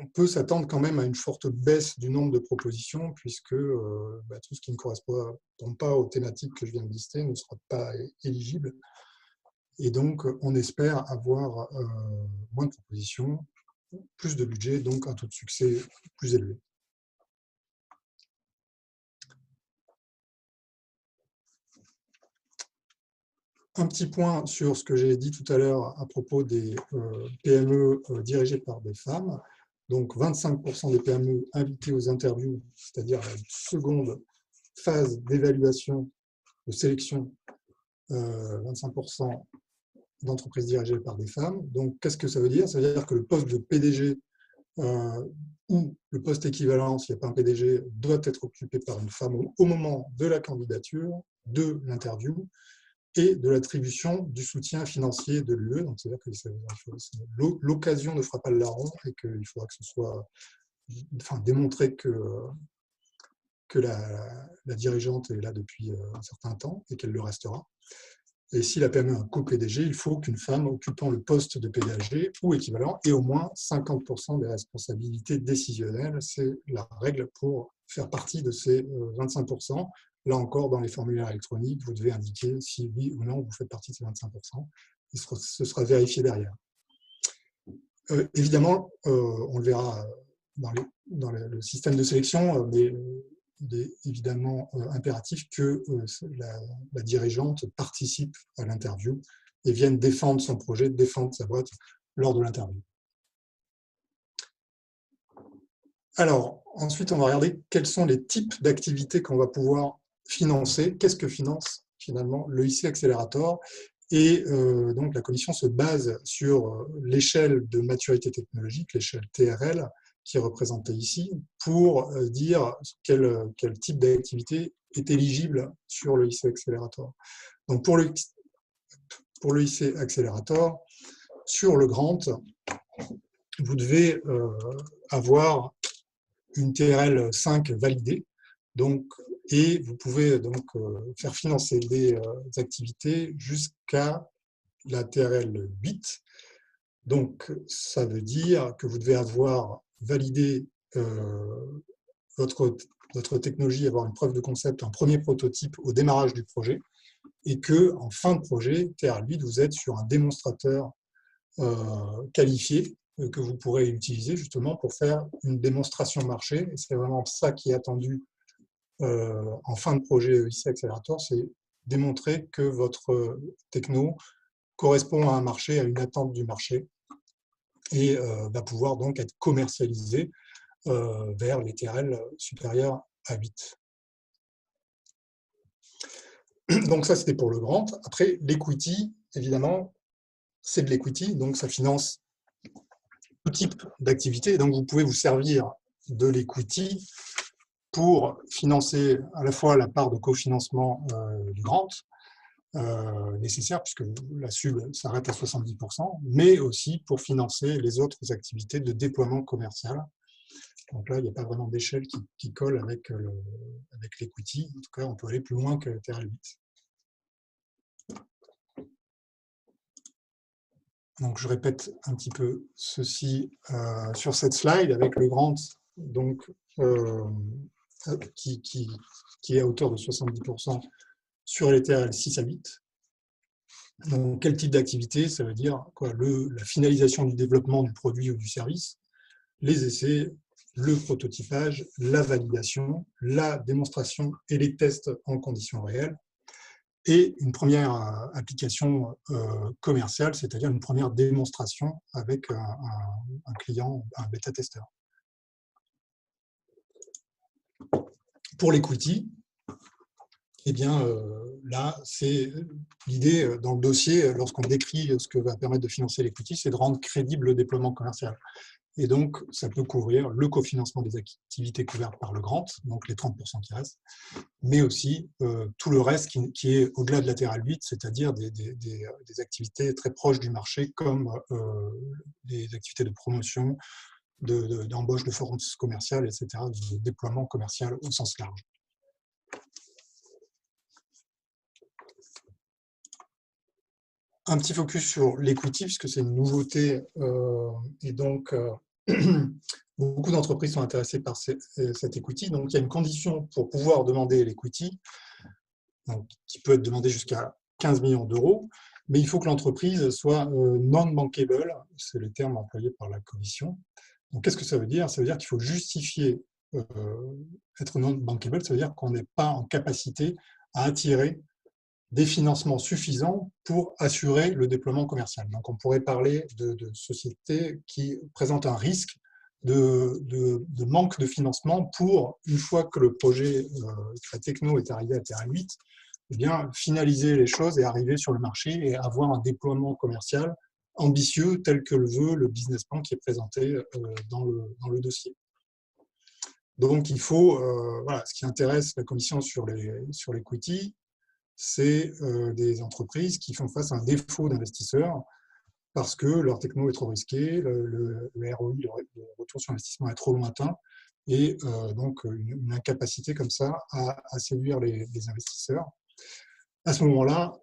on peut s'attendre quand même à une forte baisse du nombre de propositions, puisque tout ce qui ne correspond pas aux thématiques que je viens de lister ne sera pas éligible. Et donc, on espère avoir moins de propositions, plus de budget, donc un taux de succès plus élevé. Un petit point sur ce que j'ai dit tout à l'heure à propos des PME dirigées par des femmes. Donc, 25% des PME invitées aux interviews, c'est-à-dire la seconde phase d'évaluation, de sélection, 25% d'entreprises dirigées par des femmes. Donc, qu'est-ce que ça veut dire? Ça veut dire que le poste de PDG ou le poste équivalent, s'il n'y a pas un PDG, doit être occupé par une femme au moment de la candidature, de l'interview et de l'attribution du soutien financier de l'UE. Donc, c'est-à-dire que l'occasion ne fera pas le larron et qu'il faudra que ce soit démontré que la dirigeante est là depuis un certain temps et qu'elle le restera. Et si la PME a un co-PDG, il faut qu'une femme occupant le poste de PDG ou équivalent ait au moins 50% des responsabilités décisionnelles. C'est la règle pour faire partie de ces 25%. Là encore, dans les formulaires électroniques, vous devez indiquer si oui ou non vous faites partie de ces 25%. Et ce sera vérifié derrière. Évidemment, on le verra dans le système de sélection, mais il est évidemment impératif que la dirigeante participe à l'interview et vienne défendre son projet, défendre sa boîte lors de l'interview. Alors, ensuite, on va regarder quels sont les types d'activités qu'on va pouvoir financer. Qu'est-ce que finance finalement le ICI Accélérateur? Et donc, la commission se base sur l'échelle de maturité technologique, l'échelle TRL, qui est représentée ici, pour dire quel type d'activité est éligible sur le ICI Accélérateur. Donc, pour le ICI Accélérateur, sur le grant, vous devez avoir une TRL 5 validée, donc, et vous pouvez donc faire financer des activités jusqu'à la TRL 8. Donc, ça veut dire que vous devez avoir validé votre technologie, avoir une preuve de concept, un premier prototype au démarrage du projet, et qu'en fin de projet, TRL 8, vous êtes sur un démonstrateur qualifié que vous pourrez utiliser justement pour faire une démonstration marché. Et c'est vraiment ça qui est attendu en fin de projet ICI Accélérateur, c'est démontrer que votre techno correspond à un marché, à une attente du marché. et va pouvoir donc être commercialisé vers les TRL supérieurs à 8. Donc ça, c'était pour le grant. Après, l'equity, évidemment, c'est de l'equity, donc ça finance tout type d'activité. Donc vous pouvez vous servir de l'equity pour financer à la fois la part de cofinancement du grant nécessaire, puisque la SUB s'arrête à 70%, mais aussi pour financer les autres activités de déploiement commercial. Donc là, il n'y a pas vraiment d'échelle qui colle avec l'equity. En tout cas, on peut aller plus loin que TRL8. Donc, je répète un petit peu ceci sur cette slide avec le grant donc, qui est à hauteur de 70% sur les TRL 6 à 8. Donc, quel type d'activité? Ça veut dire quoi? La finalisation du développement du produit ou du service, les essais, le prototypage, la validation, la démonstration et les tests en conditions réelles, et une première application commerciale, c'est-à-dire une première démonstration avec un client, un bêta-testeur. Pour l'equity, eh bien, là, c'est l'idée dans le dossier, lorsqu'on décrit ce que va permettre de financer l'equity, c'est de rendre crédible le déploiement commercial. Et donc, ça peut couvrir le cofinancement des activités couvertes par le grant, donc les 30% qui restent, mais aussi tout le reste qui est au-delà de la TRL 8, c'est-à-dire des activités très proches du marché, comme des activités de promotion, d'embauche de forces commerciales, etc., de déploiement commercial au sens large. Un petit focus sur l'equity, puisque c'est une nouveauté, et donc beaucoup d'entreprises sont intéressées par cette equity. Donc, il y a une condition pour pouvoir demander l'equity, qui peut être demandée jusqu'à 15 millions d'euros, mais il faut que l'entreprise soit non-bankable, c'est le terme employé par la Commission. Donc, qu'est-ce que ça veut dire? Ça veut dire qu'il faut justifier être non-bankable, ça veut dire qu'on n'est pas en capacité à attirer des financements suffisants pour assurer le déploiement commercial. Donc, on pourrait parler de sociétés qui présentent un risque de manque de financement pour, une fois que le projet, que la techno est arrivé à TRL 8, eh bien, finaliser les choses et arriver sur le marché et avoir un déploiement commercial ambitieux tel que le veut le business plan qui est présenté dans le dossier. Donc, il faut, voilà, ce qui intéresse la Commission sur l'equity, c'est des entreprises qui font face à un défaut d'investisseurs parce que leur techno est trop risqué, le ROI, le retour sur investissement est trop lointain, et donc une incapacité comme ça à séduire les investisseurs. À ce moment-là,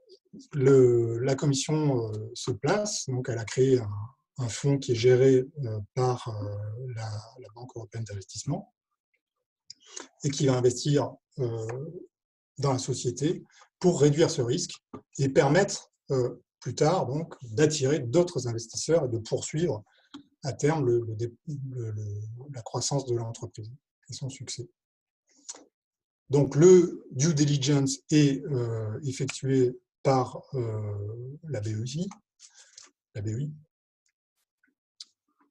la Commission se place, donc elle a créé un fonds qui est géré par la Banque européenne d'investissement et qui va investir dans la société pour réduire ce risque et permettre plus tard donc d'attirer d'autres investisseurs et de poursuivre à terme la croissance de l'entreprise et son succès. Donc le due diligence est effectué par la BEI,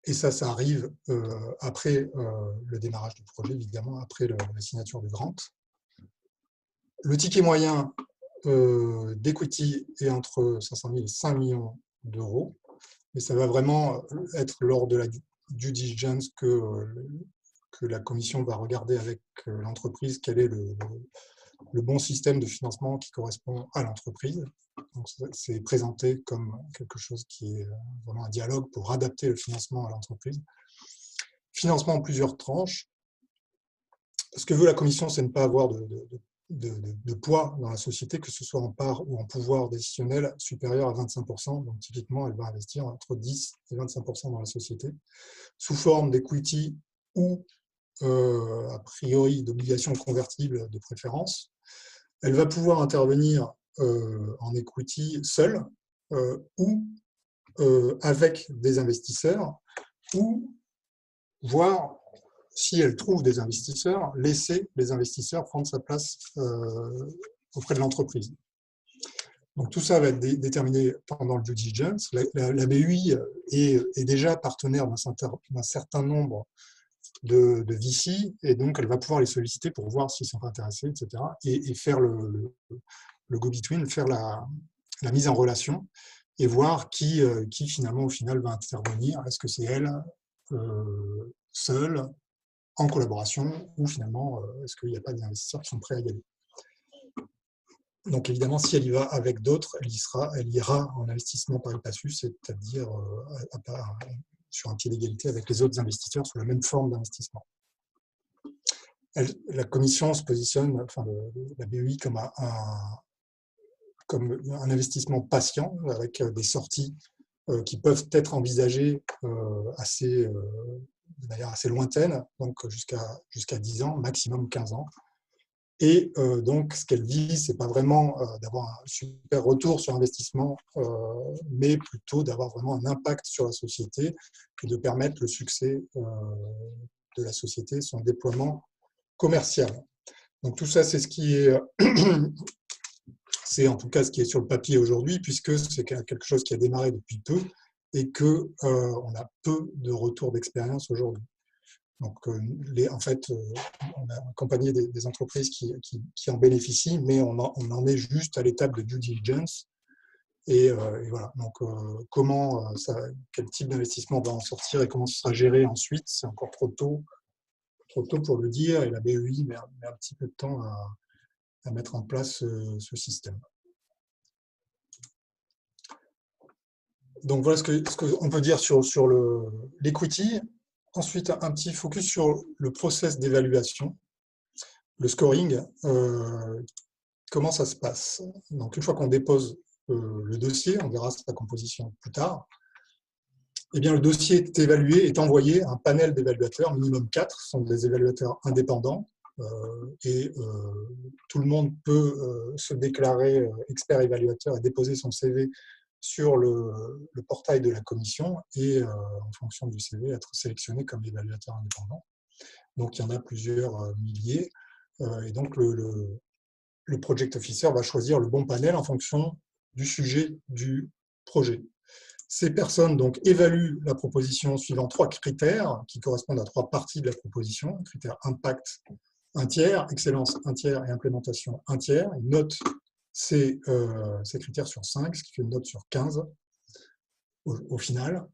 et ça arrive après le démarrage du projet, évidemment, après la signature du grant. Le ticket moyen d'equity est entre 500 000 et 5 millions d'euros, mais ça va vraiment être lors de la due diligence que la Commission va regarder avec l'entreprise quel est le bon système de financement qui correspond à l'entreprise. Donc, c'est présenté comme quelque chose qui est vraiment un dialogue pour adapter le financement à l'entreprise. Financement en plusieurs tranches. Ce que veut la Commission, c'est ne pas avoir de poids dans la société, que ce soit en part ou en pouvoir décisionnel supérieur à 25%. Donc, typiquement, elle va investir entre 10 et 25% dans la société, sous forme d'equity ou, a priori, d'obligations convertibles de préférence. Elle va pouvoir intervenir en equity seule ou avec des investisseurs, ou voire, si elle trouve des investisseurs, laisser les investisseurs prendre sa place auprès de l'entreprise. Donc tout ça va être déterminé pendant le due diligence. La BUI est déjà partenaire d'un certain nombre de VC, et donc elle va pouvoir les solliciter pour voir s'ils sont intéressés, etc. Et faire le go-between, faire la mise en relation et voir qui finalement au final va intervenir. Est-ce que c'est elle seule, en collaboration, ou finalement est-ce qu'il n'y a pas d'investisseurs qui sont prêts à y aller? Donc évidemment, si elle y va avec d'autres, elle ira en investissement pari passu, c'est-à-dire sur un pied d'égalité avec les autres investisseurs sur la même forme d'investissement. La commission se positionne, enfin la BEI, comme un investissement patient, avec des sorties qui peuvent être envisagées de manière assez lointaine, donc jusqu'à 10 ans, maximum 15 ans. Et donc, ce qu'elle vise, ce n'est pas vraiment d'avoir un super retour sur investissement, mais plutôt d'avoir vraiment un impact sur la société et de permettre le succès de la société, son déploiement commercial. Donc tout ça, c'est ce qui est, c'est en tout cas ce qui est sur le papier aujourd'hui, puisque c'est quelque chose qui a démarré depuis peu et qu'on a peu de retours d'expérience aujourd'hui. Donc, en fait, on a accompagné des entreprises qui en bénéficient, mais on en est juste à l'étape de due diligence. Et voilà. Donc, quel type d'investissement va en sortir et comment ce sera géré ensuite, c'est encore trop tôt pour le dire. Et la BEI met un petit peu de temps à mettre en place ce système. Donc, voilà ce qu'on peut dire sur l'equity. Ensuite, un petit focus sur le process d'évaluation, le scoring, comment ça se passe. Donc, une fois qu'on dépose le dossier, on verra sa composition plus tard, eh bien, le dossier est évalué, est envoyé à un panel d'évaluateurs, minimum 4, ce sont des évaluateurs indépendants, et tout le monde peut se déclarer expert évaluateur et déposer son CV sur le portail de la commission et, en fonction du CV, être sélectionné comme évaluateur indépendant. Donc, il y en a plusieurs milliers. Et donc, le project officer va choisir le bon panel en fonction du sujet du projet. Ces personnes donc évaluent la proposition suivant 3 critères qui correspondent à 3 parties de la proposition. Critère impact, 1 tiers, excellence, 1 tiers et implémentation, 1 tiers. Ils notent ces critères sur 5, ce qui fait une note sur 15 au final,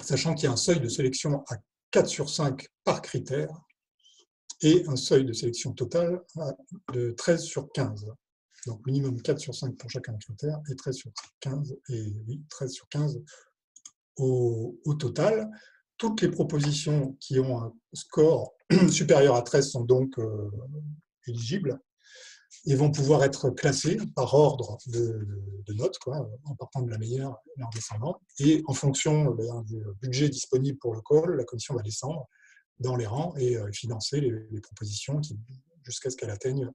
sachant qu'il y a un seuil de sélection à 4 sur 5 par critère et un seuil de sélection total de 13 sur 15. Donc minimum 4 sur 5 pour chacun des critères et 13 sur 15, et oui, 13 sur 15 au total. Toutes les propositions qui ont un score supérieur à 13 sont donc éligibles et vont pouvoir être classées par ordre de notes, en partant de la meilleure et en descendant. Et en fonction du budget disponible pour le call, la commission va descendre dans les rangs et financer les propositions jusqu'à ce qu'elle atteigne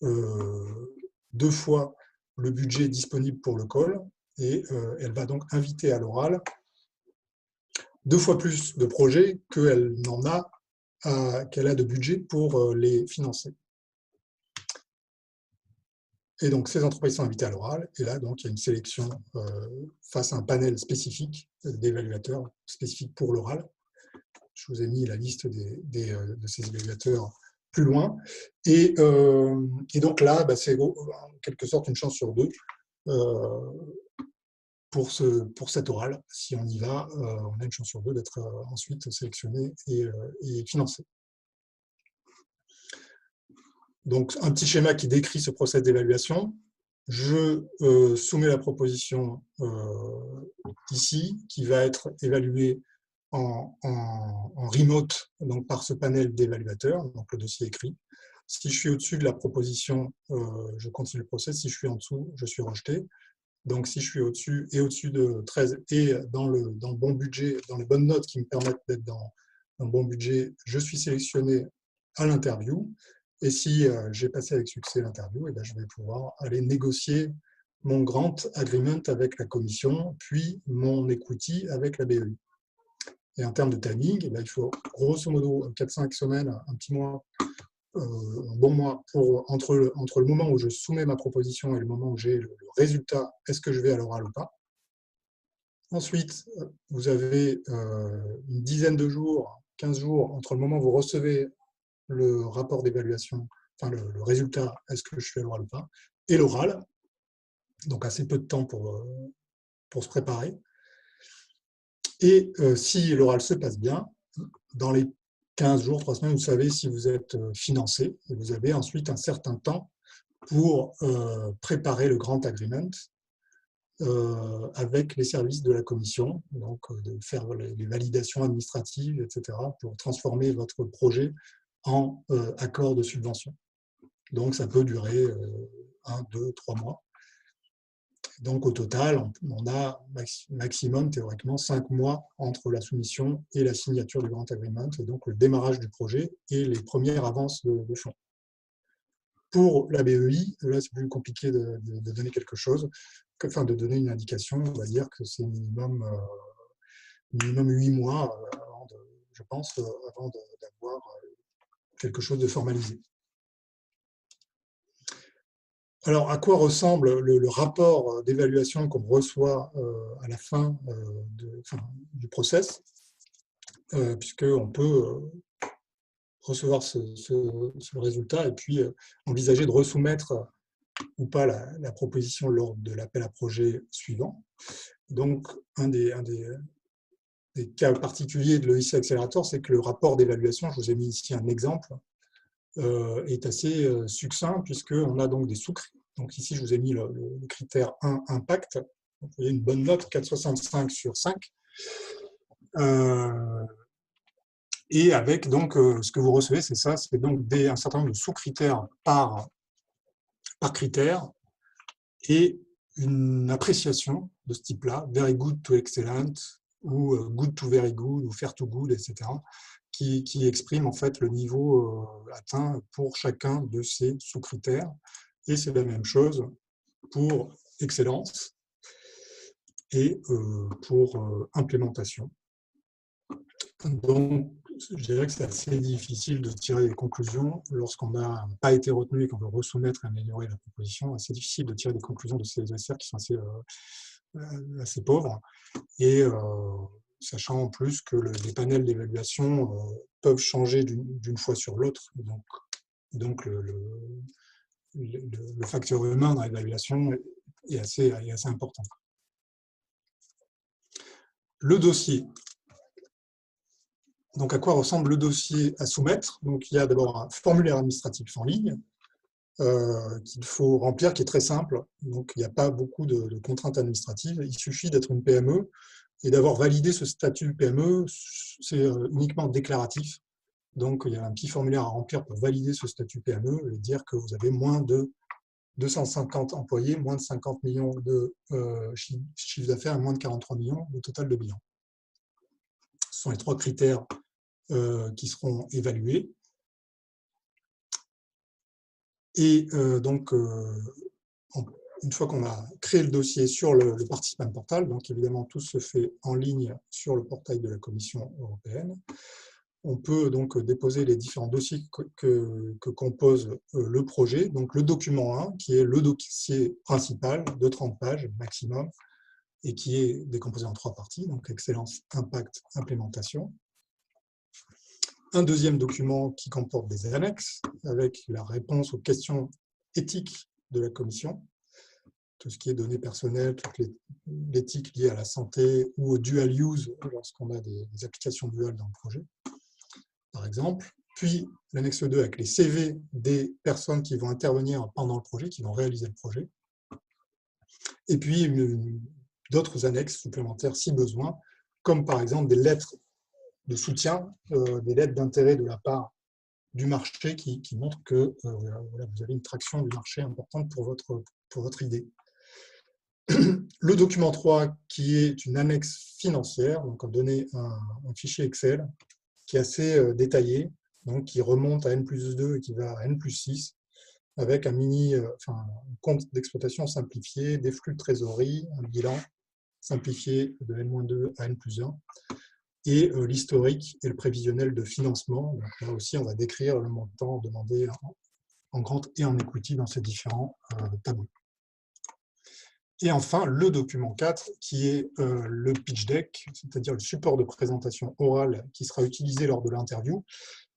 2 fois le budget disponible pour le call. Et elle va donc inviter à l'oral 2 fois plus de projets qu'elle a de budget pour les financer. Et donc, ces entreprises sont invitées à l'oral. Et là, donc, il y a une sélection face à un panel spécifique d'évaluateurs spécifiques pour l'oral. Je vous ai mis la liste de ces évaluateurs plus loin. Et donc là, c'est en quelque sorte une chance sur 2 pour cet oral. Si on y va, on a une chance sur 2 d'être ensuite sélectionné et financé. Donc, un petit schéma qui décrit ce process d'évaluation. Je soumets la proposition ici, qui va être évaluée en remote, donc par ce panel d'évaluateurs, donc le dossier écrit. Si je suis au-dessus de la proposition, je continue le process. Si je suis en dessous, je suis rejeté. Donc, si je suis au-dessus de 13 et dans le bon budget, dans les bonnes notes qui me permettent d'être dans le bon budget, je suis sélectionné à l'interview. Et si j'ai passé avec succès l'interview, je vais pouvoir aller négocier mon grant agreement avec la commission, puis mon equity avec la BEI. Et en termes de timing, il faut grosso modo 4-5 semaines, un petit mois, un bon mois entre le moment où je soumets ma proposition et le moment où j'ai le résultat, est-ce que je vais à l'oral ou pas. Ensuite, vous avez une dizaine de jours, 15 jours, entre le moment où vous recevez le rapport d'évaluation, enfin le résultat, est-ce que je suis à l'oral ou pas, et l'oral, donc assez peu de temps pour se préparer. Et si l'oral se passe bien, dans les 15 jours, 3 semaines, vous savez si vous êtes financé, et vous avez ensuite un certain temps pour préparer le Grant Agreement avec les services de la commission, donc de faire les validations administratives, etc., pour transformer votre projet en accord de subvention. Donc ça peut durer 1, 2, 3 mois. Donc au total, on a maximum théoriquement 5 mois entre la soumission et la signature du Grant Agreement, et donc le démarrage du projet et les premières avances de fonds. Pour la BEI, là c'est plus compliqué de donner quelque chose, enfin de donner une indication, on va dire que c'est minimum 8 mois, je pense, avant d'avoir quelque chose de formalisé. Alors, à quoi ressemble le rapport d'évaluation qu'on reçoit à la fin du process, puisqu'on peut recevoir ce résultat et puis envisager de resoumettre ou pas la proposition lors de l'appel à projet suivant. Donc, un des cas particuliers de l'EIC Accelerator, c'est que le rapport d'évaluation, je vous ai mis ici un exemple, est assez succinct, puisqu'on a donc des sous-critères. Donc ici, je vous ai mis le critère 1, impact. Donc, vous voyez une bonne note, 4,65 sur 5. Et avec donc ce que vous recevez, c'est ça, c'est donc un certain nombre de sous-critères par critère et une appréciation de ce type-là, very good to excellent, ou good to very good, ou fair to good, etc., qui exprime en fait le niveau atteint pour chacun de ces sous-critères. Et c'est la même chose pour excellence et pour implémentation. Donc, je dirais que c'est assez difficile de tirer des conclusions lorsqu'on n'a pas été retenu et qu'on veut resoumettre et améliorer la proposition. C'est difficile de tirer des conclusions de ces ESR qui sont assez pauvres. Et sachant en plus que les panels d'évaluation peuvent changer d'une fois sur l'autre. Donc le facteur humain dans l'évaluation est assez important. Le dossier. Donc, à quoi ressemble le dossier à soumettre? Donc, il y a d'abord un formulaire administratif en ligne qu'il faut remplir, qui est très simple. Donc, il n'y a pas beaucoup de contraintes administratives. Il suffit d'être une PME et d'avoir validé ce statut PME. C'est uniquement déclaratif. Donc, il y a un petit formulaire à remplir pour valider ce statut PME et dire que vous avez moins de 250 employés, moins de 50 millions de chiffre d'affaires et moins de 43 millions de total de bilan. Ce sont les 3 critères qui seront évalués. Et donc, une fois qu'on a créé le dossier sur le participant portal, donc évidemment tout se fait en ligne sur le portail de la Commission européenne, on peut donc déposer les différents dossiers que compose le projet. Donc le document 1, qui est le dossier principal de 30 pages maximum, et qui est décomposé en 3 parties, donc excellence, impact, implémentation. Un deuxième document qui comporte des annexes avec la réponse aux questions éthiques de la commission, tout ce qui est données personnelles, toute l'éthique liée à la santé ou au dual use lorsqu'on a des applications duales dans le projet, par exemple. Puis l'annexe 2 avec les CV des personnes qui vont intervenir pendant le projet, qui vont réaliser le projet. Et puis d'autres annexes supplémentaires si besoin, comme par exemple des lettres de soutien, des lettres d'intérêt de la part du marché qui montrent que vous avez une traction du marché importante pour votre idée. Le document 3, qui est une annexe financière, donc on donné un fichier Excel qui est assez détaillé, donc qui remonte à N+2 et qui va à N+6, avec un compte d'exploitation simplifié, des flux de trésorerie, un bilan simplifié de N-2 à N+1, et l'historique et le prévisionnel de financement. Donc là aussi, on va décrire le montant demandé en grant et en equity dans ces différents tableaux. Et enfin, le document 4, qui est le pitch deck, c'est-à-dire le support de présentation orale qui sera utilisé lors de l'interview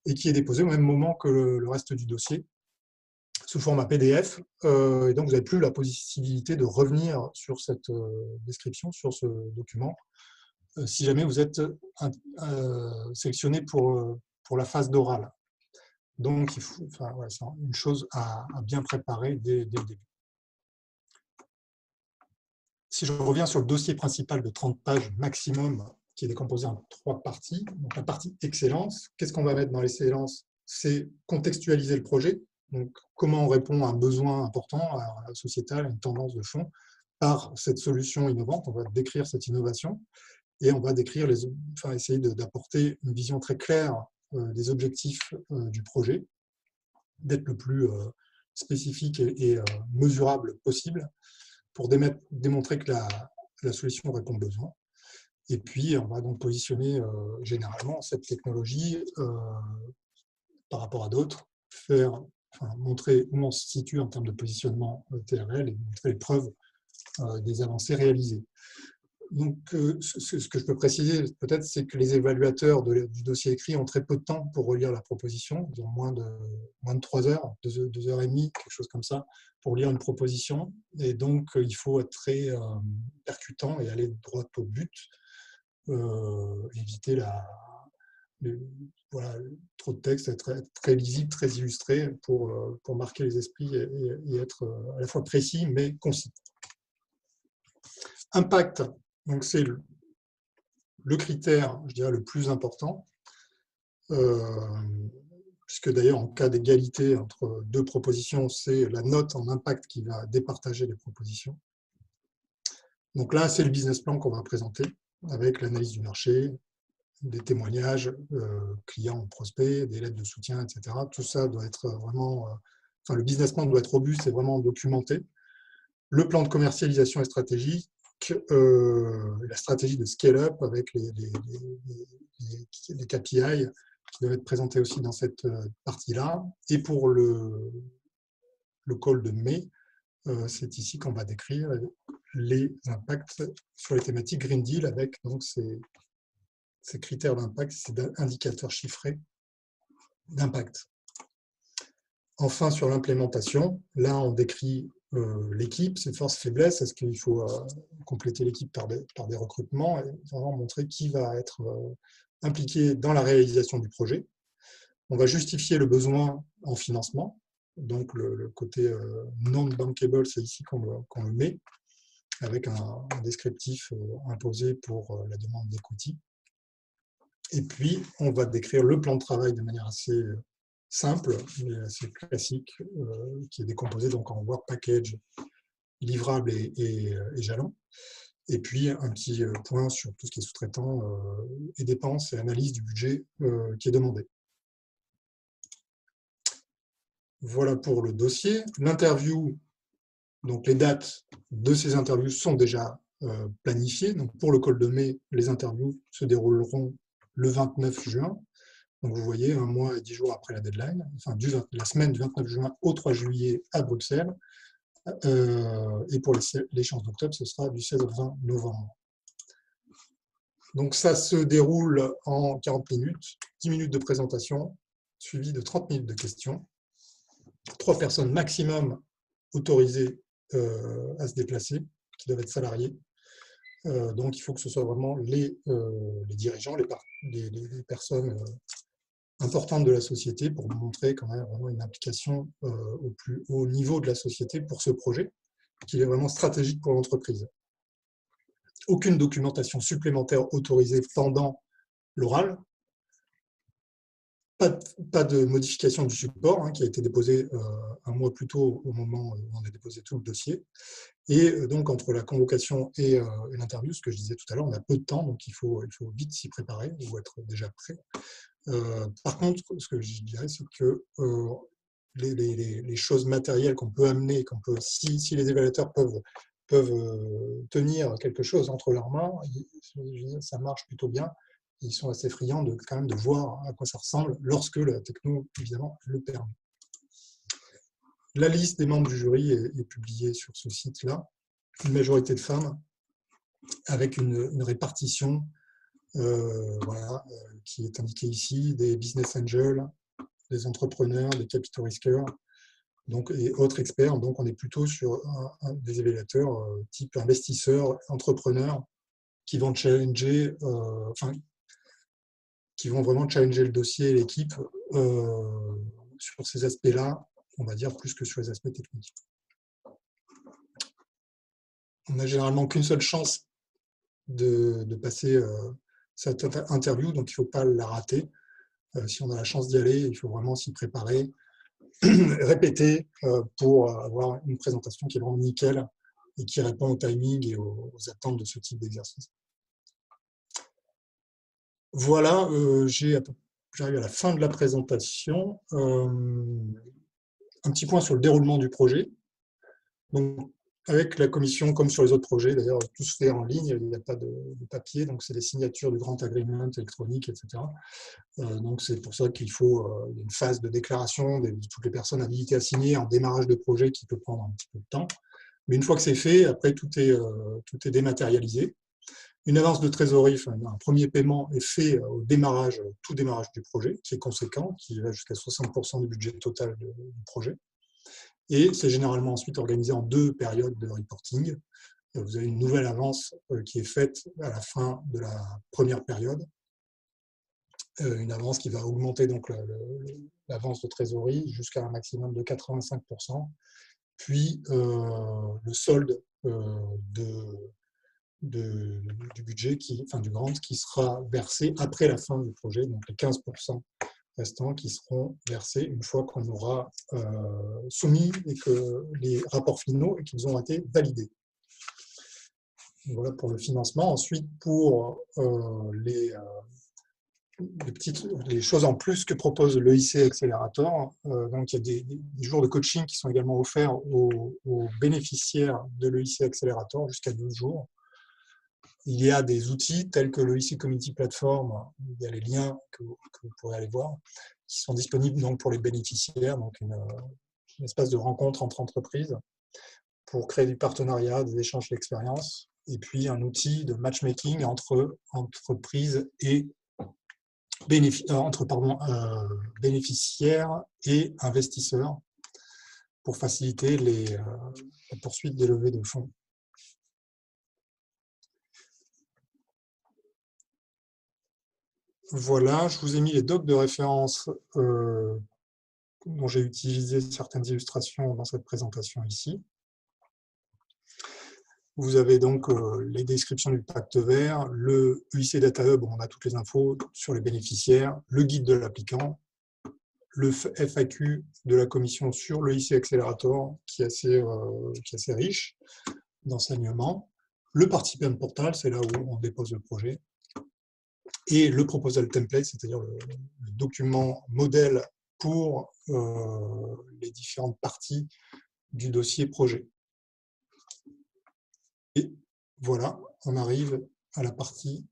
et qui est déposé au même moment que le reste du dossier, sous format PDF. Et donc, vous n'avez plus la possibilité de revenir sur cette description, sur ce document, si jamais vous êtes sélectionné pour la phase d'oral. Donc, voilà, c'est une chose à bien préparer dès le début. Si je reviens sur le dossier principal de 30 pages maximum, qui est décomposé en 3 parties, donc la partie excellence, qu'est-ce qu'on va mettre dans l'excellence? C'est contextualiser le projet, donc comment on répond à un besoin important, à la sociétale, à une tendance de fond, par cette solution innovante. On va décrire cette innovation et on va décrire essayer d'apporter une vision très claire des objectifs du projet, d'être le plus spécifique et mesurable possible, pour démontrer que la solution répond aux besoins. Et puis, on va donc positionner généralement cette technologie par rapport à d'autres, montrer où on se situe en termes de positionnement TRL et montrer les preuves des avancées réalisées. Donc, ce que je peux préciser peut-être, c'est que les évaluateurs du dossier écrit ont très peu de temps pour relire la proposition. Ils ont moins de 3 heures, 2 heures et demie, quelque chose comme ça, pour lire une proposition. Et donc, il faut être très percutant et aller droit au but, éviter trop de texte, être très lisible, très illustré pour marquer les esprits et être à la fois précis mais concis. Impact. Donc, c'est le critère, je dirais, le plus important, puisque d'ailleurs, en cas d'égalité entre 2 propositions, c'est la note en impact qui va départager les propositions. Donc là, c'est le business plan qu'on va présenter, avec l'analyse du marché, des témoignages clients ou prospects, des lettres de soutien, etc. Tout ça doit être vraiment... le business plan doit être robuste et vraiment documenté. Le plan de commercialisation et stratégie, la stratégie de scale-up avec les KPI qui doivent être présentés aussi dans cette partie-là. Et pour le call de mai, c'est ici qu'on va décrire les impacts sur les thématiques Green Deal avec donc, ces critères d'impact, ces indicateurs chiffrés d'impact. Enfin, sur l'implémentation, là, on décrit l'équipe, ses forces, faiblesses. Est-ce qu'il faut compléter l'équipe par des recrutements et vraiment montrer qui va être impliqué dans la réalisation du projet. On va justifier le besoin en financement. Donc, le côté non-bankable, c'est ici qu'on le met, avec un descriptif imposé pour la demande d'equity. Et puis, on va décrire le plan de travail de manière assez simple, mais assez classique, qui est décomposé donc en work package, livrable et jalon. Et puis, un petit point sur tout ce qui est sous-traitant et dépenses et analyse du budget qui est demandé. Voilà pour le dossier. L'interview, donc les dates de ces interviews sont déjà planifiées. Donc, pour le call de mai, les interviews se dérouleront le 29 juin. Donc, vous voyez, 1 mois et 10 jours après la deadline, enfin, la semaine du 29 juin au 3 juillet à Bruxelles. Et pour l'échéance d'octobre, ce sera du 16 au 20 novembre. Donc, ça se déroule en 40 minutes, 10 minutes de présentation, suivi de 30 minutes de questions. 3 personnes maximum autorisées à se déplacer, qui doivent être salariées. Donc, il faut que ce soit vraiment les dirigeants, les personnes importante de la société pour montrer quand même vraiment une implication au plus haut niveau de la société pour ce projet, qui est vraiment stratégique pour l'entreprise. Aucune documentation supplémentaire autorisée pendant l'oral. Pas de modification du support qui a été déposé 1 mois plus tôt au moment où on a déposé tout le dossier. Et donc, entre la convocation et l'interview, ce que je disais tout à l'heure, on a peu de temps, donc il faut vite s'y préparer ou être déjà prêt. Par contre, ce que je dirais, c'est que les choses matérielles qu'on peut amener, si les évaluateurs peuvent tenir quelque chose entre leurs mains, ça marche plutôt bien. ils sont assez friands quand même de voir à quoi ça ressemble lorsque la techno, évidemment, le permet. La liste des membres du jury est publiée sur ce site-là. Une majorité de femmes avec une répartition qui est indiquée ici, des business angels, des entrepreneurs, des capitaux risqueurs donc, et autres experts. Donc, on est plutôt sur des évaluateurs type investisseurs, entrepreneurs qui vont challenger, qui vont vraiment challenger le dossier et l'équipe sur ces aspects-là, on va dire, plus que sur les aspects techniques. On n'a généralement qu'une seule chance de passer cette interview, donc il ne faut pas la rater. Si on a la chance d'y aller, il faut vraiment s'y préparer, répéter pour avoir une présentation qui est vraiment nickel et qui répond au timing et aux attentes de ce type d'exercice. Voilà, j'arrive à la fin de la présentation. Un petit point sur le déroulement du projet. Donc, avec la commission, comme sur les autres projets, d'ailleurs, tout se fait en ligne, il n'y a pas de papier, donc c'est des signatures du Grand Agreement électronique, etc. Donc, c'est pour ça qu'il faut une phase de déclaration de toutes les personnes habilitées à signer en démarrage de projet qui peut prendre un petit peu de temps. Mais une fois que c'est fait, après, tout est dématérialisé. Une avance de trésorerie, enfin, un premier paiement est fait au démarrage, tout démarrage du projet, qui est conséquent, qui va jusqu'à 60% du budget total du projet. Et c'est généralement ensuite organisé en 2 périodes de reporting. Vous avez une nouvelle avance qui est faite à la fin de la première période. Une avance qui va augmenter donc l'avance de trésorerie jusqu'à un maximum de 85%. Puis le solde du budget, du grant, qui sera versé après la fin du projet, donc les 15% restants qui seront versés une fois qu'on aura soumis et que les rapports finaux et qu'ils ont été validés. Voilà pour le financement. Ensuite, pour les choses en plus que propose l'EIC Accelerator, donc il y a des jours de coaching qui sont également offerts aux bénéficiaires de l'EIC Accelerator jusqu'à 12 jours. Il y a des outils tels que le IC Community Platform, il y a les liens que vous pourrez aller voir, qui sont disponibles donc pour les bénéficiaires, donc un espace de rencontre entre entreprises pour créer du partenariat, des échanges d'expériences, et puis un outil de matchmaking entre entreprises et bénéficiaires et investisseurs pour faciliter la poursuite des levées de fonds. Voilà, je vous ai mis les docs de référence dont j'ai utilisé certaines illustrations dans cette présentation ici. Vous avez donc les descriptions du pacte vert, le EIC Data Hub où on a toutes les infos sur les bénéficiaires, le guide de l'applicant, le FAQ de la commission sur le EIC Accelerator qui est assez riche d'enseignements, le participant portal, c'est là où on dépose le projet, et le proposal template, c'est-à-dire le document modèle pour les différentes parties du dossier projet. Et voilà, on arrive à la partie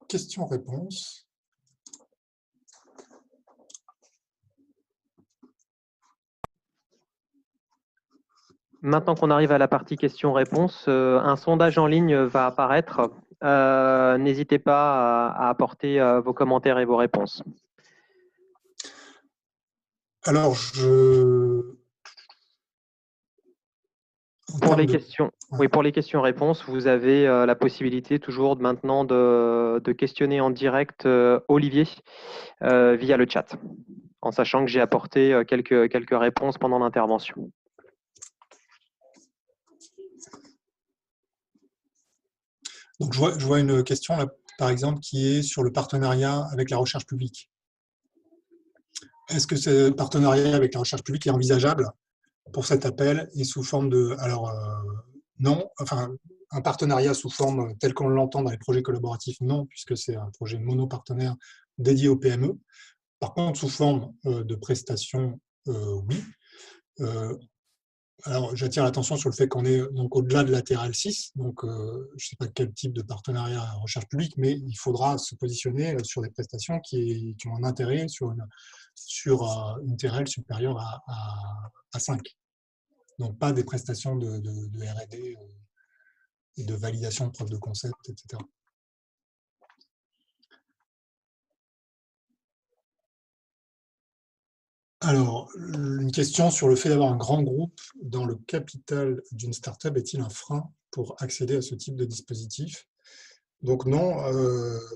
questions-réponses. Maintenant qu'on arrive à la partie questions-réponses, un sondage en ligne va apparaître. N'hésitez pas à apporter vos commentaires et vos réponses. Alors, pour les questions-réponses, vous avez la possibilité toujours maintenant de questionner en direct Olivier via le chat, en sachant que j'ai apporté quelques réponses pendant l'intervention. Donc, je vois une question, là, par exemple, qui est sur le partenariat avec la recherche publique. Est-ce que ce partenariat avec la recherche publique est envisageable pour cet appel et sous forme de… Alors, non, enfin, un partenariat sous forme tel qu'on l'entend dans les projets collaboratifs, non, puisque c'est un projet monopartenaire dédié aux PME. Par contre, sous forme de prestations, oui. Alors, j'attire l'attention sur le fait qu'on est donc au-delà de la TRL6, donc je ne sais pas quel type de partenariat en recherche publique, mais il faudra se positionner sur des prestations qui ont un intérêt sur une TRL supérieure à 5. Donc, pas des prestations de R&D et de validation de preuves de concept, etc. Alors, une question sur le fait d'avoir un grand groupe dans le capital d'une startup est-il un frein pour accéder à ce type de dispositif? Donc non,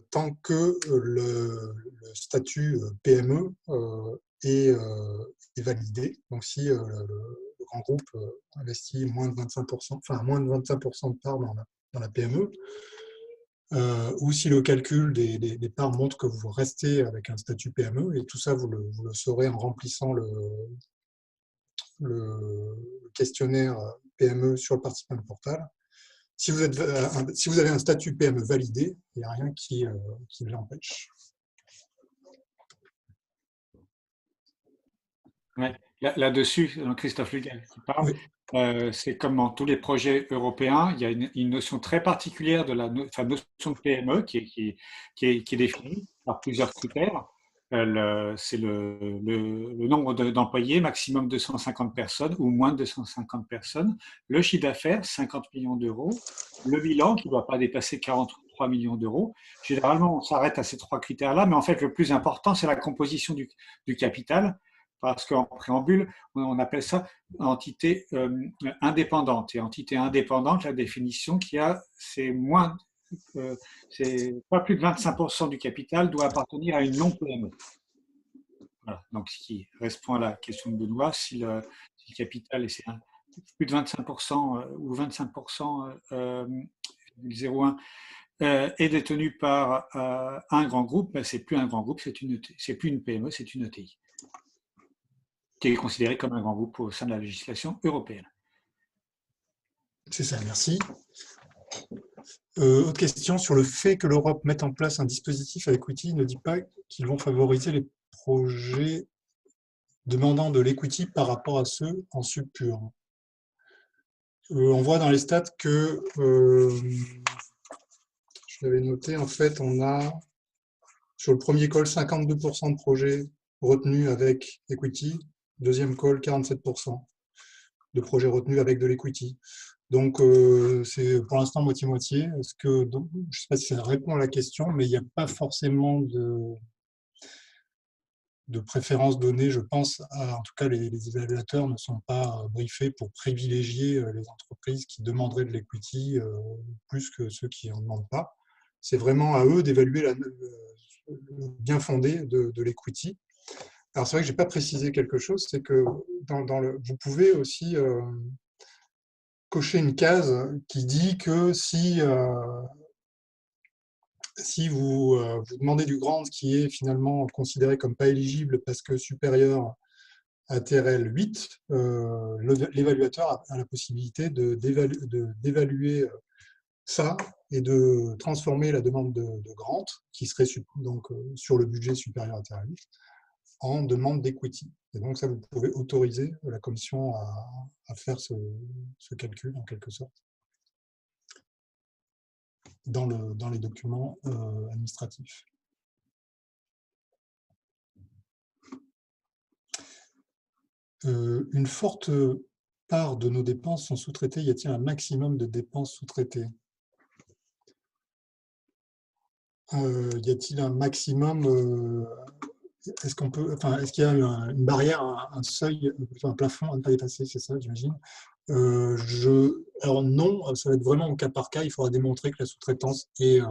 tant que le statut PME est validé. Donc si le grand groupe investit moins de 25%, enfin moins de 25% de parts dans la PME, ou si le calcul des parts montre que vous restez avec un statut PME, et tout ça vous le saurez en remplissant le questionnaire PME sur le participant portal. Si vous avez un statut PME validé, il n'y a rien qui l'empêche. Ouais. Là-dessus, Christophe Lugal qui parle, Oui. c'est comme dans tous les projets européens, il y a une notion très particulière de la notion de PME qui est définie par plusieurs critères. C'est le nombre d'employés, maximum 250 personnes ou moins de 250 personnes, le chiffre d'affaires, 50 millions d'euros, le bilan qui ne doit pas dépasser 43 millions d'euros. Généralement, on s'arrête à ces trois critères-là, mais en fait, le plus important, c'est la composition du capital. Parce qu'en préambule, on appelle ça entité indépendante. Et entité indépendante, la définition qu'il y a, c'est pas plus de 25% du capital doit appartenir à une non-PME. Voilà. Donc, ce qui répond à la question de Benoît, si le capital est plus de 25% ou 25%, 0,1 est détenu par un grand groupe, ben, c'est plus un grand groupe, c'est plus une PME, c'est une ETI, qui est considéré comme un grand groupe au sein de la législation européenne. C'est ça, merci. Autre question sur le fait que l'Europe mette en place un dispositif à equity ne dit pas qu'ils vont favoriser les projets demandant de l'equity par rapport à ceux en sub pur. On voit dans les stats que, je l'avais noté, en fait, on a sur le premier call 52% de projets retenus avec equity, deuxième call 47% de projets retenus avec de l'equity. Donc, c'est pour l'instant moitié-moitié. Je ne sais pas si ça répond à la question, mais il n'y a pas forcément de préférence donnée. Je pense, en tout cas, les évaluateurs ne sont pas briefés pour privilégier les entreprises qui demanderaient de l'equity plus que ceux qui n'en demandent pas. C'est vraiment à eux d'évaluer le bien fondé de l'equity. Alors, c'est vrai que je n'ai pas précisé quelque chose, c'est que vous pouvez aussi cocher une case qui dit que si vous demandez du grant qui est finalement considéré comme pas éligible parce que supérieur à TRL 8, l'évaluateur a la possibilité d'évaluer ça et de transformer la demande de grant, qui serait donc sur le budget supérieur à TRL 8, en demande d'equity. Et donc ça, vous pouvez autoriser la commission à faire ce calcul en quelque sorte dans les documents administratifs. Une forte part de nos dépenses sont sous-traitées. Y a-t-il un maximum de dépenses sous-traitées? Y a-t-il un maximum est-ce qu'il y a une barrière, un seuil, un plafond à ne pas dépasser? C'est ça, j'imagine. Alors non, ça va être vraiment au cas par cas. Il faudra démontrer que la sous-traitance est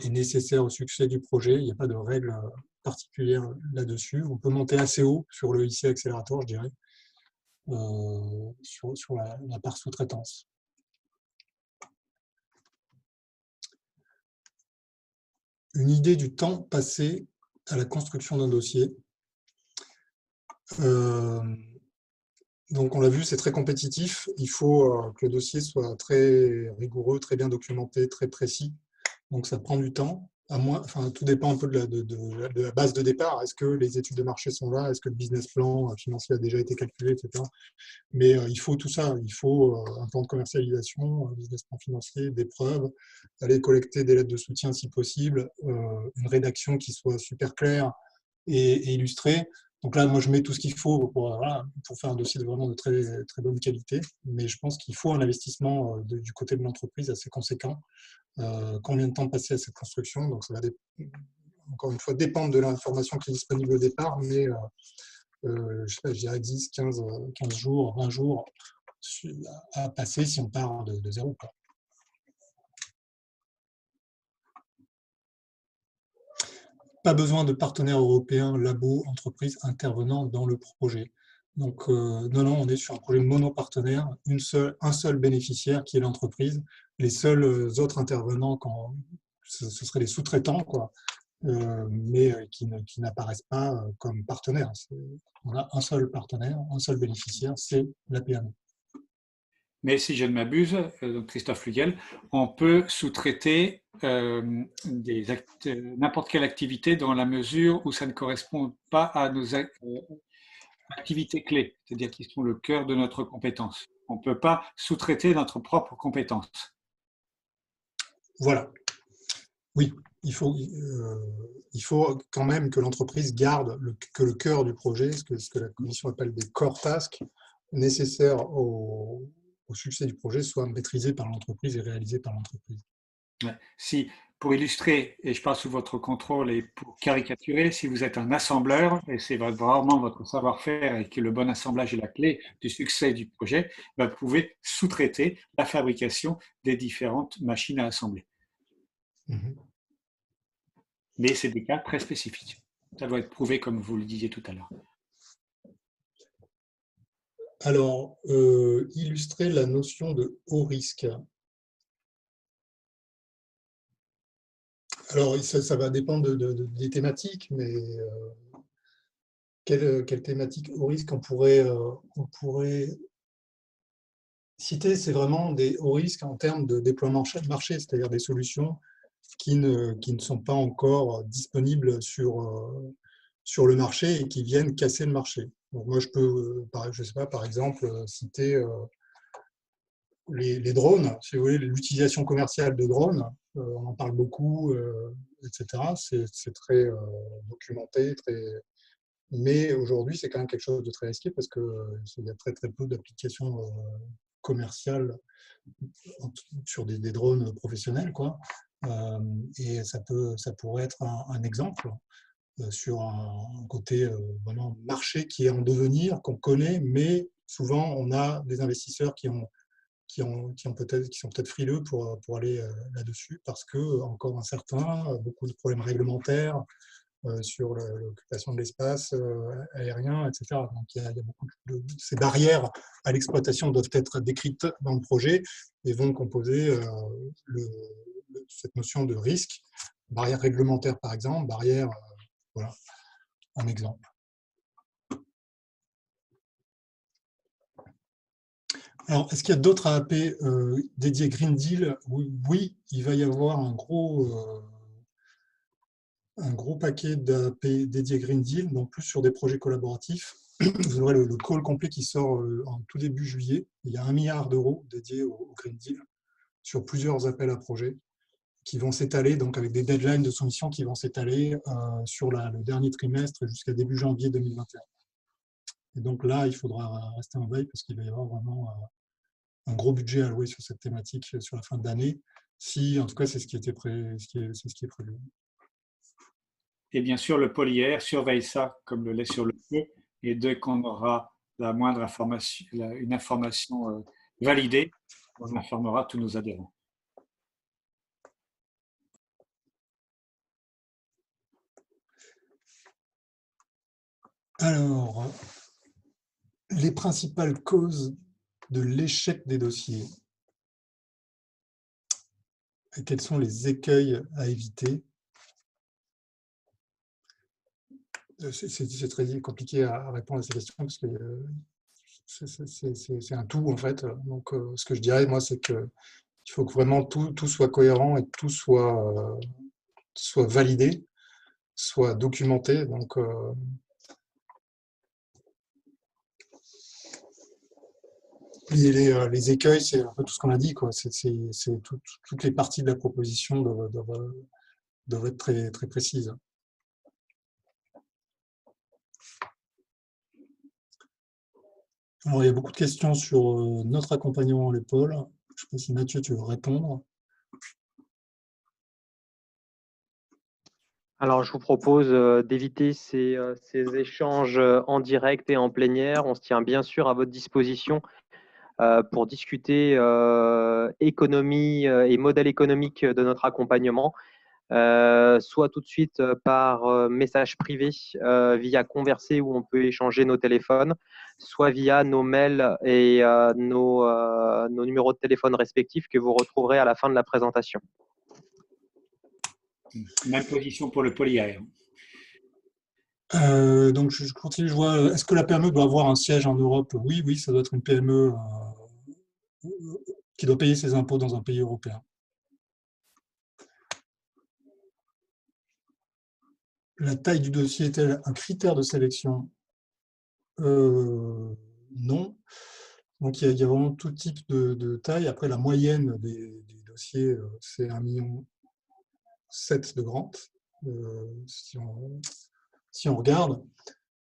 nécessaire au succès du projet. Il n'y a pas de règle particulière là-dessus. On peut monter assez haut sur le IC Accelerator, je dirais, sur la part sous-traitance. Une idée du temps passé à la construction d'un dossier. Donc, on l'a vu, c'est très compétitif. Il faut que le dossier soit très rigoureux, très bien documenté, très précis. Donc, ça prend du temps. enfin, tout dépend un peu de la base de départ. Est-ce que les études de marché sont là? Est-ce que le business plan financier a déjà été calculé, etc. Mais il faut tout ça. Il faut un plan de commercialisation, un business plan financier, des preuves, aller collecter des lettres de soutien si possible, une rédaction qui soit super claire et illustrée. Donc là, moi, je mets tout ce qu'il faut voilà, pour faire un dossier vraiment de très, très bonne qualité. Mais je pense qu'il faut un investissement du côté de l'entreprise assez conséquent. Combien de temps passer à cette construction? Donc ça va encore une fois dépendre de l'information qui est disponible au départ, mais je sais pas, je dirais 10, 15 jours, 20 jours à passer si on part de zéro, quoi. Pas besoin de partenaires européens, labos, entreprises intervenant dans le projet. Donc, non, on est sur un projet monopartenaire, un seul bénéficiaire qui est l'entreprise. Les seuls autres intervenants, ce seraient les sous-traitants, quoi, mais qui n'apparaissent pas comme partenaires. On a un seul partenaire, un seul bénéficiaire, c'est la PME. Mais si je ne m'abuse, Christophe Lugel, on peut sous-traiter n'importe quelle activité dans la mesure où ça ne correspond pas à nos activités clés, c'est-à-dire qui sont le cœur de notre compétence. On ne peut pas sous-traiter notre propre compétence. Voilà. Oui, il faut quand même que l'entreprise garde que le cœur du projet, ce que la commission appelle des core tasks, nécessaires au succès du projet, soit maîtrisé par l'entreprise et réalisé par l'entreprise. Si, pour illustrer, et je parle sous votre contrôle et pour caricaturer, si vous êtes un assembleur, et c'est vraiment votre savoir-faire et que le bon assemblage est la clé du succès du projet, vous pouvez sous-traiter la fabrication des différentes machines à assembler. Mais c'est des cas très spécifiques. Ça doit être prouvé comme vous le disiez tout à l'heure. Alors, illustrer la notion de haut risque. Alors, ça va dépendre des thématiques, mais quelle thématique haut risque on pourrait citer? C'est vraiment des hauts risques en termes de déploiement de marché, c'est-à-dire des solutions qui ne sont pas encore disponibles sur le marché et qui viennent casser le marché. Donc moi, je peux, je sais pas, par exemple, citer les drones, si vous voulez, l'utilisation commerciale de drones. On en parle beaucoup, etc. C'est très documenté, mais aujourd'hui, c'est quand même quelque chose de très risqué parce qu'il y a très, très peu d'applications commerciales sur des drones professionnels, quoi. Et ça pourrait être un exemple sur un côté vraiment marché qui est en devenir, qu'on connaît, mais souvent on a des investisseurs qui sont peut-être frileux pour aller là-dessus parce que encore incertains, beaucoup de problèmes réglementaires sur l'occupation de l'espace aérien, etc. Donc il y a beaucoup ces barrières à l'exploitation doivent être décrites dans le projet et vont composer cette notion de risque, barrière réglementaire par exemple, barrière, voilà, un exemple. Alors, est-ce qu'il y a d'autres AAP dédiés Green Deal? Oui, il va y avoir un gros paquet d'AAP dédiés Green Deal, donc plus sur des projets collaboratifs. Vous aurez le call complet qui sort en tout début juillet. Il y a 1 milliard d'euros dédiés au Green Deal sur plusieurs appels à projets qui vont s'étaler, donc avec des deadlines de soumission qui vont s'étaler sur le dernier trimestre jusqu'à début janvier 2021. Et donc là, il faudra rester en veille parce qu'il va y avoir vraiment un gros budget alloué sur cette thématique sur la fin de l'année. En tout cas, c'est ce qui est prévu. Et bien sûr, le pôle IR surveille ça comme le lait sur le feu. Et dès qu'on aura la moindre information, une information validée, on informera tous nos adhérents. Alors, les principales causes de l'échec des dossiers. Et quels sont les écueils à éviter? C'est très compliqué à répondre à ces questions parce que c'est un tout en fait. Donc, ce que je dirais, moi, c'est qu'il faut que vraiment tout soit cohérent et que tout soit soit validé, soit documenté. Donc, les écueils, c'est un peu tout ce qu'on a dit, quoi. Toutes les parties de la proposition doivent être très, très précises. Alors, il y a beaucoup de questions sur notre accompagnement à l'épaule. Je ne sais pas si Mathieu, tu veux répondre. Alors, je vous propose d'éviter ces échanges en direct et en plénière. On se tient bien sûr à votre disposition pour discuter économie et modèle économique de notre accompagnement, soit tout de suite par message privé via Converser où on peut échanger nos téléphones, soit via nos mails et nos numéros de téléphone respectifs que vous retrouverez à la fin de la présentation. Même position pour le polyair. Donc, je continue, je vois, est-ce que la PME doit avoir un siège en Europe? Oui, oui, ça doit être une PME qui doit payer ses impôts dans un pays européen. La taille du dossier est-elle un critère de sélection? Non. Donc, il y a vraiment tout type de taille. Après, la moyenne des dossiers, c'est 1,7 million de Grant, si on regarde.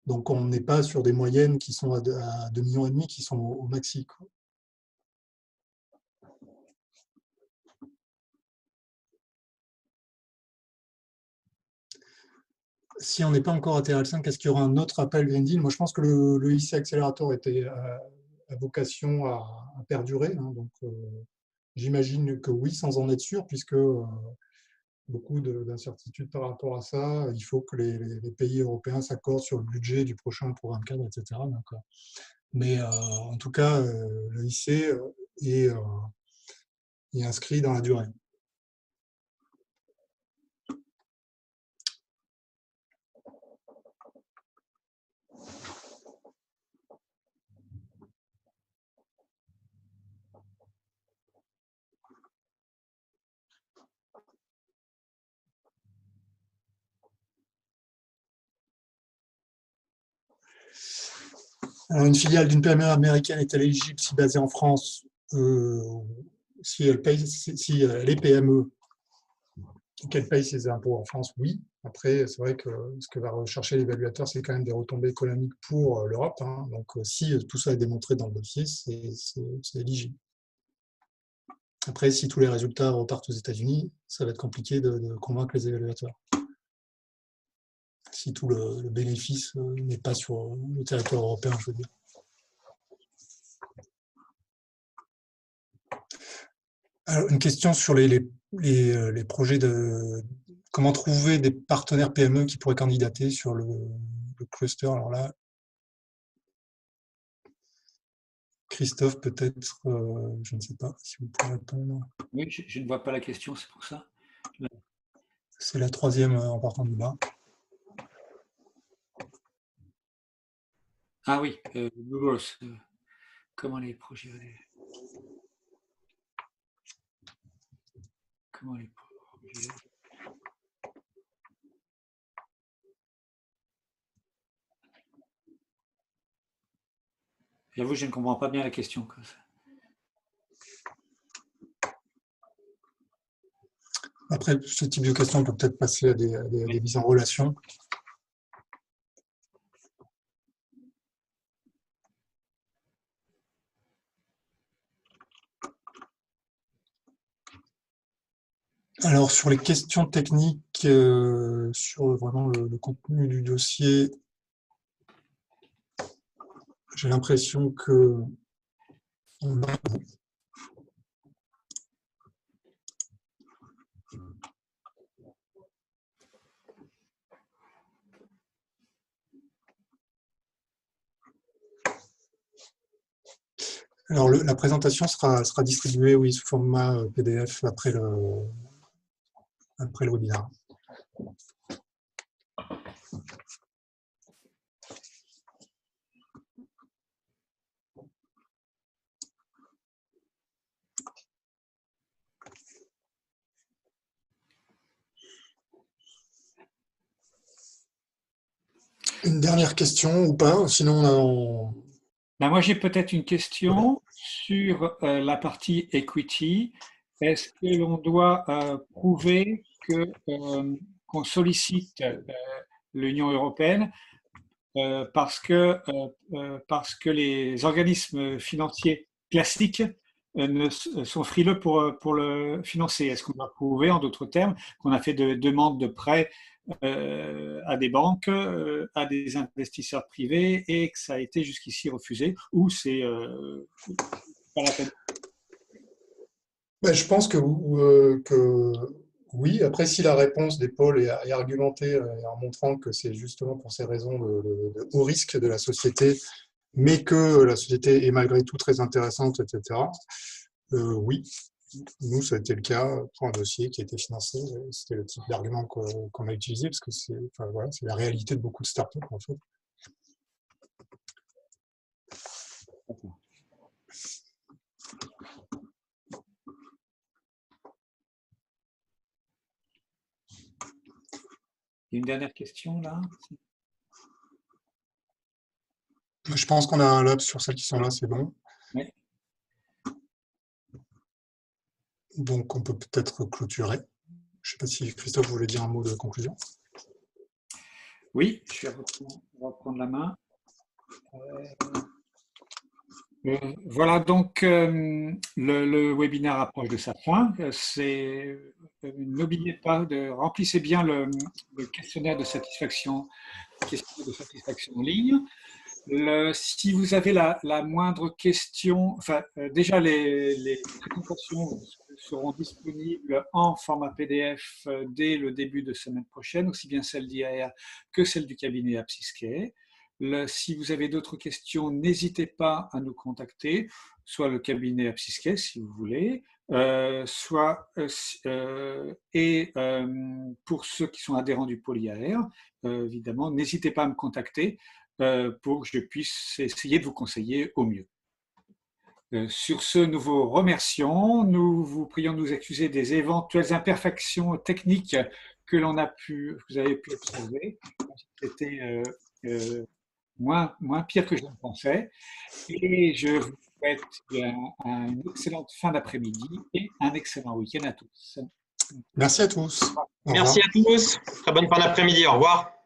Donc, on n'est pas sur des moyennes qui sont à 2,5 millions qui sont au maxi, quoi. Si on n'est pas encore à TRL5, est-ce qu'il y aura un autre appel Green Deal? Moi, je pense que le IC Accelerator était à vocation à perdurer. Hein, donc, j'imagine que oui, sans en être sûr, puisque beaucoup d'incertitudes par rapport à ça. Il faut que les pays européens s'accordent sur le budget du prochain programme cadre, etc. Donc, mais en tout cas, le IC est inscrit dans la durée. Alors, une filiale d'une PME américaine est-elle éligible si basée en France? Si elle paye, si elle est PME, qu'elle paye ses impôts en France, oui. Après, c'est vrai que ce que va rechercher l'évaluateur, c'est quand même des retombées économiques pour l'Europe. Hein. Donc, si tout ça est démontré dans le dossier, c'est éligible. Après, si tous les résultats repartent aux États-Unis, ça va être compliqué de convaincre les évaluateurs. Si tout le bénéfice n'est pas sur le territoire européen, je veux dire. Alors, une question sur les projets de... Comment trouver des partenaires PME qui pourraient candidater sur le cluster? Alors là, Christophe, peut-être, je ne sais pas si vous pouvez répondre. Oui, je ne vois pas la question, c'est pour ça. C'est la troisième en partant du bas. Ah oui, Google, comment les projets... Comment les projets... J'avoue, je ne comprends pas bien la question. Après, ce type de question, on peut peut-être passer à des mises en relation. Alors, sur les questions techniques, sur vraiment le contenu du dossier, j'ai l'impression que alors, la présentation sera distribuée, oui, sous format PDF après le webinaire. Une dernière question ou pas? Sinon, Ben, moi, j'ai peut-être une question sur la partie equity. Est-ce que l'on doit prouver qu'on sollicite l'Union européenne parce que les organismes financiers classiques sont frileux pour le financer? Est-ce qu'on doit prouver, en d'autres termes, qu'on a fait de demandes de prêts à des banques, à des investisseurs privés et que ça a été jusqu'ici refusé, ou c'est pas la peine? ben, je pense que oui. Après, si la réponse des pôles est argumentée en montrant que c'est justement pour ces raisons de haut risque de la société, mais que la société est malgré tout très intéressante, etc., oui. Nous, ça a été le cas pour un dossier qui a été financé. C'était le type d'argument qu'on a utilisé parce que enfin, voilà, c'est la réalité de beaucoup de startups en fait. Une dernière question là. Je pense qu'on a là sur celles qui sont là, c'est bon. Oui. Donc, on peut peut-être clôturer. Je ne sais pas si Christophe voulait dire un mot de conclusion. Oui, je vais reprendre la main. Voilà, donc le webinaire approche de sa fin. N'oubliez pas de remplissez bien le questionnaire de satisfaction en ligne. Si vous avez la moindre question, enfin, déjà les présentations seront disponibles en format PDF dès le début de semaine prochaine, aussi bien celle d'IAR que celle du cabinet Apsisquet. Si vous avez d'autres questions, n'hésitez pas à nous contacter, soit le cabinet Apsisquet si vous voulez, et pour ceux qui sont adhérents du pôle IAR, évidemment, n'hésitez pas à me contacter pour que je puisse essayer de vous conseiller au mieux. Sur ce, nous vous remercions. Nous vous prions de nous excuser des éventuelles imperfections techniques que vous avez pu observer. C'était moins pire que je ne pensais. Et je vous souhaite une excellente fin d'après-midi et un excellent week-end à tous. Merci à tous. Merci à tous. Très bonne fin d'après-midi. Au revoir.